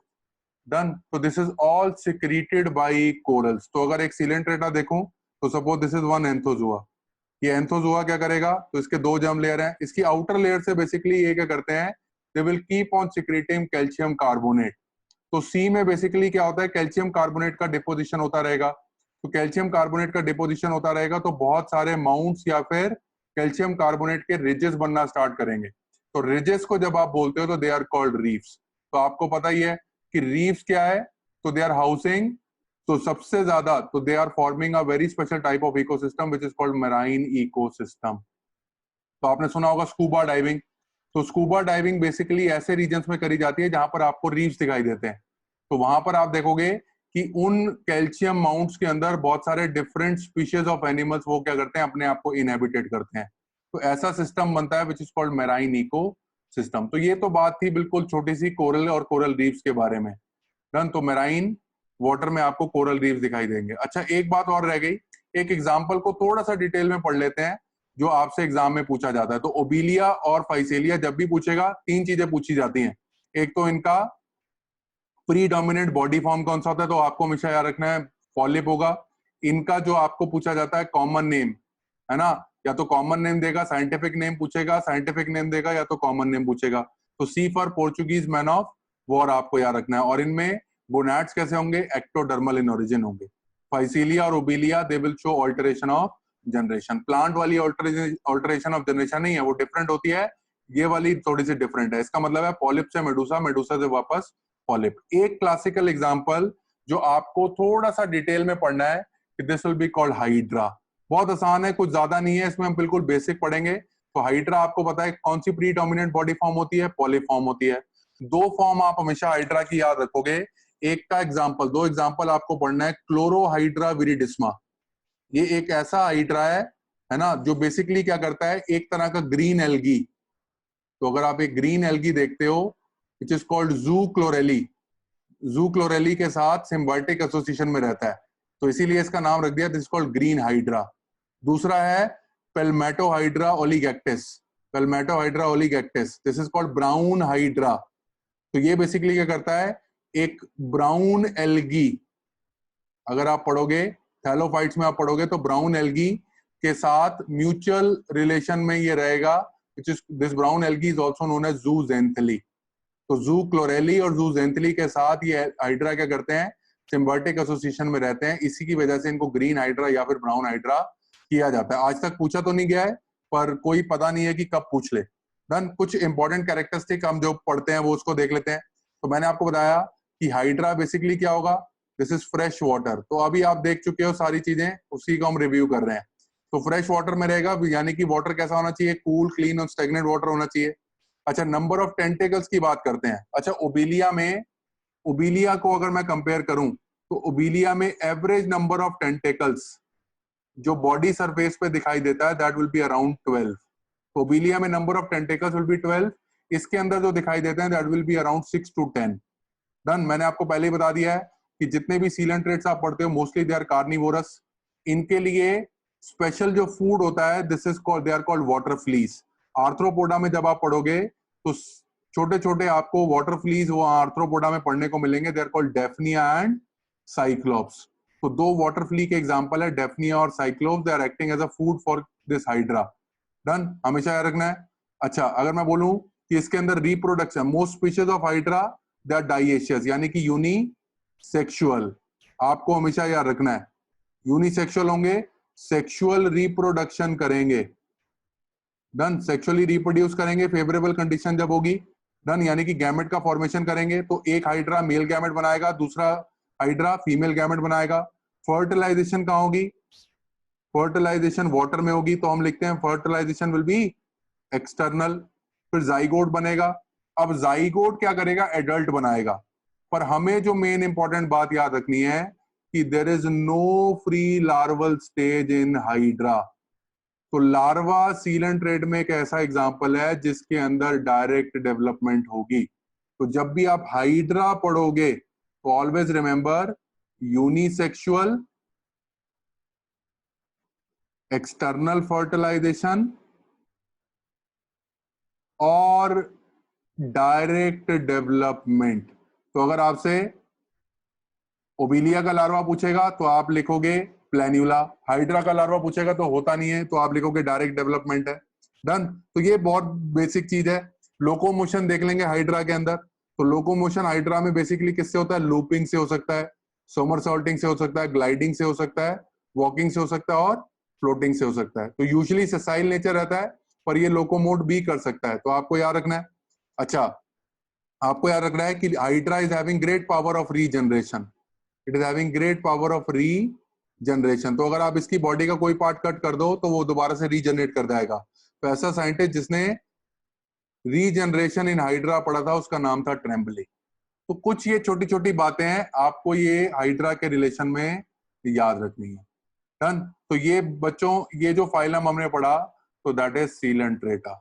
डन, तो this is all secreted by corals. तो अगर एक सिलेंट्रेटा देखूं तो सपोज दिस इज वन एंथोजुआ। ये एंथोजुआ क्या करेगा? तो इसके 2 जर्म लेयर हैं। इसकी आउटर लेयर से बेसिकली ये क्या करते हैं? They will keep on secreting calcium carbonate. तो सी में बेसिकली क्या होता है? कैल्शियम कार्बोनेट का डिपोजिशन होता रहेगा। तो कैल्शियम कार्बोनेट का डिपोजिशन होता रहेगा तो बहुत सारे माउंट्स या फिर कैल्शियम कार्बोनेट के रिजेस बनना स्टार्ट करेंगे। तो रिजेस को जब आप बोलते हो तो दे आर कॉल्ड रीफ्स। तो आपको पता ही है कि रीफ्स क्या है? तो दे आर हाउसिंग, तो सबसे ज्यादा तो they are forming a very special type of ecosystem which is called marine ecosystem. तो आपने सुना होगा स्कूबा डाइविंग। तो स्कूबा डाइविंग बेसिकली ऐसे रीजन्स में करी जाती है जहां पर आपको रीफ्स दिखाई देते हैं। तो वहां पर आप देखोगे कि उन कैल्शियम माउंट्स के अंदर बहुत सारे डिफरेंट स्पीशीज ऑफ एनिमल्स वो क्या करते हैं? अपने आप को इनहेबिटेट करते हैं। तो ऐसा सिस्टम बनता है which is called marine ecosystem. तो ये तो बात थी बिल्कुल छोटी सी कोरल और कोरल रीफ्स के बारे में। डन, तो मैराइन वाटर में आपको कोरल रीफ्स दिखाई देंगे। अच्छा, एक बात और रह गई, एक एग्जांपल को थोड़ा सा डिटेल में पढ़ लेते हैं जो आपसे एग्जाम में पूछा जाता है। तो ओबिलिया और फाइसेलिया जब भी पूछेगा 3 चीजें पूछी जाती हैं। एक तो इनका प्रीडोमिनेंट बॉडी फॉर्म कौन सा होता है, तो आपको हमेशा याद रखना है पॉलिप होगा। इनका जो आपको पूछा जाता है कॉमन नेम, है ना, या तो कॉमन नेम देगा, साइंटिफिक नेम पूछेगा, साइंटिफिक नेम देगा, या तो कॉमन नेम पूछेगा। तो सी for Portuguese man of war आपको याद रखना है। और इनमें गोनैड्स कैसे होंगे? एक्टोडर्मल इन ओरिजिन होंगे। फाइसीलिया और Obelia they will show alteration of generation. Plant वाली ऑल्टरेशन ऑफ जनरेशन नहीं है, वो डिफरेंट होती है। ये वाली थोड़ी सी डिफरेंट है। इसका मतलब है पॉलिप से मेडुसा, मेडुसा से वापस पॉलिप। एक क्लासिकल एग्जांपल जो आपको थोड़ा सा डिटेल में पढ़ना है कि this will be called hydra. बहुत आसान है, कुछ ज्यादा नहीं है, इसमें हम बिल्कुल बेसिक पढ़ेंगे। तो हाइड्रा आपको पता है कौन सी प्रीडोमिनेंट बॉडी फॉर्म होती है? पॉलिप फॉर्म होती है। 2 फॉर्म आप हमेशा हाइड्रा की याद रखोगे। एक का एग्जांपल, 2 एग्जांपल आपको पढ़ना है। क्लोरोहाइड्रा विरिडिस्मा, ये एक ऐसा हाइड्रा है ना, जो बेसिकली क्या करता है? एक तरह का ग्रीन एल्गी। तो अगर आप एक ग्रीन एल्गी देखते हो विच इज कॉल्ड जू क्लोरेली, जू क्लोरेली के साथ सिम्बायोटिक एसोसिएशन में रहता है, तो इसीलिए इसका नाम रख दिया दिस कॉल्ड ग्रीन हाइड्रा। दूसरा है pelmatohydra oligactis, pelmatohydra oligactis, this is called brown hydra. तो ये बेसिकली क्या करता है? एक ब्राउन एल्गी, अगर आप पढ़ोगे थैलोफाइट्स में आप पढ़ोगे तो ब्राउन एल्गी के साथ म्यूचुअल रिलेशन में ये रहेगा, this brown algae is also known as zooxanthellae. तो जू क्लोरेली और जू जेंथली के साथ ये हाइड्रा क्या करते हैं, सिम्बायोटिक एसोसिएशन में रहते हैं, इसी की वजह से इनको ग्रीन हाइड्रा या फिर ब्राउन हाइड्रा किया जाता है। आज तक पूछा तो नहीं गया है, पर कोई पता नहीं है कि कब पूछ ले। डन। कुछ इंपॉर्टेंट कैरेक्टरिस्टिक हम जो पढ़ते हैं वो उसको देख लेते हैं। तो मैंने आपको बताया कि हाइड्रा बेसिकली क्या होगा, दिस इज फ्रेश वाटर। तो अभी आप देख चुके हो सारी चीजें, उसी को हम रिव्यू कर रहे हैं। तो फ्रेश वाटर में रहेगा, यानी कि वाटर कैसा होना चाहिए, कूल, क्लीन और स्टेगनेंट वाटर होना चाहिए। अच्छा, नंबर ऑफ टेंटेकल्स की बात करते हैं। अच्छा, ओबिलिया में, ओबिलिया को अगर मैं कंपेयर करूं तो ओबिलिया में एवरेज नंबर ऑफ टेंटेकल्स जो बॉडी सरफेस पे दिखाई देता है दैट विल बी अराउंड 12। ओबिलिया में number of tentacles will be 12। इसके अंदर जो दिखाई देते हैं that will be around 6 to 10। Done. मैंने आपको पहले ही बता दिया है कि जितने भी सीलेंट्रेट्स आप पढ़ते हो मोस्टली दे आर कार्निवोरस। इनके लिए स्पेशल जो फूड होता है this is called, they are called water fleas. Arthropoda में जब आप पढ़ोगे तो छोटे छोटे आपको वाटर फ्लीज वो आर्थ्रोपोडा में पढ़ने को मिलेंगे, they are called Daphnia and Cyclops. तो दो वाटर फ्ली के एग्जांपल है डेफनिया और Cyclops, they are acting as a food for this Hydra. Done, हमेशा याद रखना है। अच्छा, अगर मैं बोलूं कि इसके अंदर reproduction, most species of hydra they are dioecious यानी कि यूनिसेक्सुअल, आपको हमेशा याद रखना है। यूनिसेक्सुअल होंगे, सेक्सुअल रिप्रोडक्शन करेंगे। डन, सेक्सुअली रिप्रोड्यूस करेंगे फेवरेबल कंडीशन जब होगी। डन, यानी कि गैमेट का फॉर्मेशन करेंगे तो एक हाइड्रा मेल गैमेट बनाएगा, दूसरा हाइड्रा फीमेल गैमेट बनाएगा। फर्टिलाइजेशन कहाँ होगी, फर्टिलाइजेशन वाटर में होगी, तो हम लिखते हैं फर्टिलाइजेशन विल बी एक्सटर्नल। फिर जाइगोट बनेगा। अब जाइगोट क्या करेगा, एडल्ट बनाएगा। पर हमें जो मेन इंपॉर्टेंट बात याद रखनी है कि there is no free larval stage in Hydra. तो लार्वा सीलेंट्रेट में एक ऐसा एग्जांपल है जिसके अंदर डायरेक्ट डेवलपमेंट होगी। तो जब भी आप हाइड्रा पढ़ोगे तो always remember unisexual, external fertilization और डायरेक्ट डेवलपमेंट। तो अगर आपसे ओबिलिया का लार्वा पूछेगा तो आप लिखोगे प्लेन्यूला, हाइड्रा का लार्वा पूछेगा तो होता नहीं है तो आप लिखोगे डायरेक्ट डेवलपमेंट है। डन। तो ये बहुत बेसिक चीज है। लोकोमोशन देख लेंगे हाइड्रा के अंदर। तो लोकोमोशन हाइड्रा में बेसिकली किससे होता है, लूपिंग से हो सकता है, सोमरसॉल्टिंग से हो सकता है, ग्लाइडिंग से हो सकता है, वॉकिंग से हो सकता है और फ्लोटिंग से हो सकता है। तो यूजुअली ससाइल नेचर रहता है पर ये लोकोमोट भी कर सकता है, तो आपको याद रखना है। अच्छा, आपको याद रखना है कि hydra is having great power of regeneration, it is having great power of regeneration. तो अगर आप इसकी बॉडी का कोई पार्ट कट कर दो तो वो दोबारा से रीजनरेट कर जाएगा। तो ऐसा साइंटिस्ट जिसने रीजनरेशन इन हाइड्रा पढ़ा था उसका नाम था ट्रेम्बले। तो कुछ ये छोटी छोटी बातें हैं आपको ये हाइड्रा के रिलेशन में याद रखनी है। डन। तो ये बच्चों, ये जो फाइलम हमने पढ़ा तो दैट इज सीलेंट्रेटा।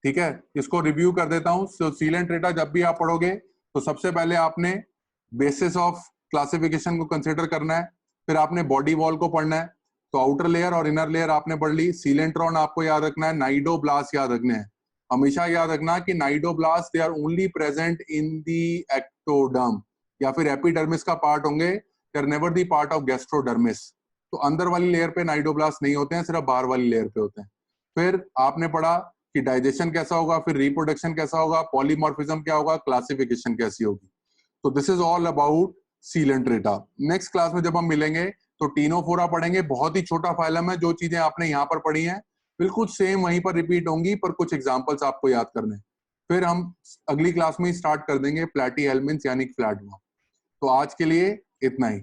ठीक है, इसको रिव्यू कर देता हूं। सो सीलेंट्रेटा जब भी आप पढ़ोगे तो सबसे पहले आपने बेसिस ऑफ क्लासिफिकेशन को कंसिडर करना है, फिर आपने बॉडी वॉल को पढ़ना है। तो आउटर लेयर और इनर लेयर आपने पढ़ ली। सीलेंट्रॉन आपको याद रखना है, नाइडोब्लास्ट याद रखने हैं। हमेशा याद रखना कि cnidoblast they are only present in the ectoderm या फिर एपिडर्मिस का पार्ट होंगे, they are never the part of gastrodermis. तो अंदर वाली लेयर पे नाइडोब्लास्ट नहीं होते हैं, सिर्फ बाहर वाली लेयर पे होते हैं। फिर आपने पढ़ा कि डाइजेशन कैसा होगा, फिर रिप्रोडक्शन कैसा होगा, पॉलीमॉर्फिज्म क्या होगा, क्लासिफिकेशन कैसी होगी। तो this is all about Coelenterata. Next class में जब हम मिलेंगे तो टीनोफोरा पढ़ेंगे। बहुत ही छोटा फाइलम है, जो चीजें आपने यहाँ पर पढ़ी हैं बिल्कुल सेम वहीं पर रिपीट होंगी, पर कुछ एग्जांपल्स आपको याद करने। फिर हम अगली क्लास में स्टार्ट कर देंगे प्लैटी हेलमिन्थ्स यानी फ्लैट वर्म। तो आज के लिए इतना ही।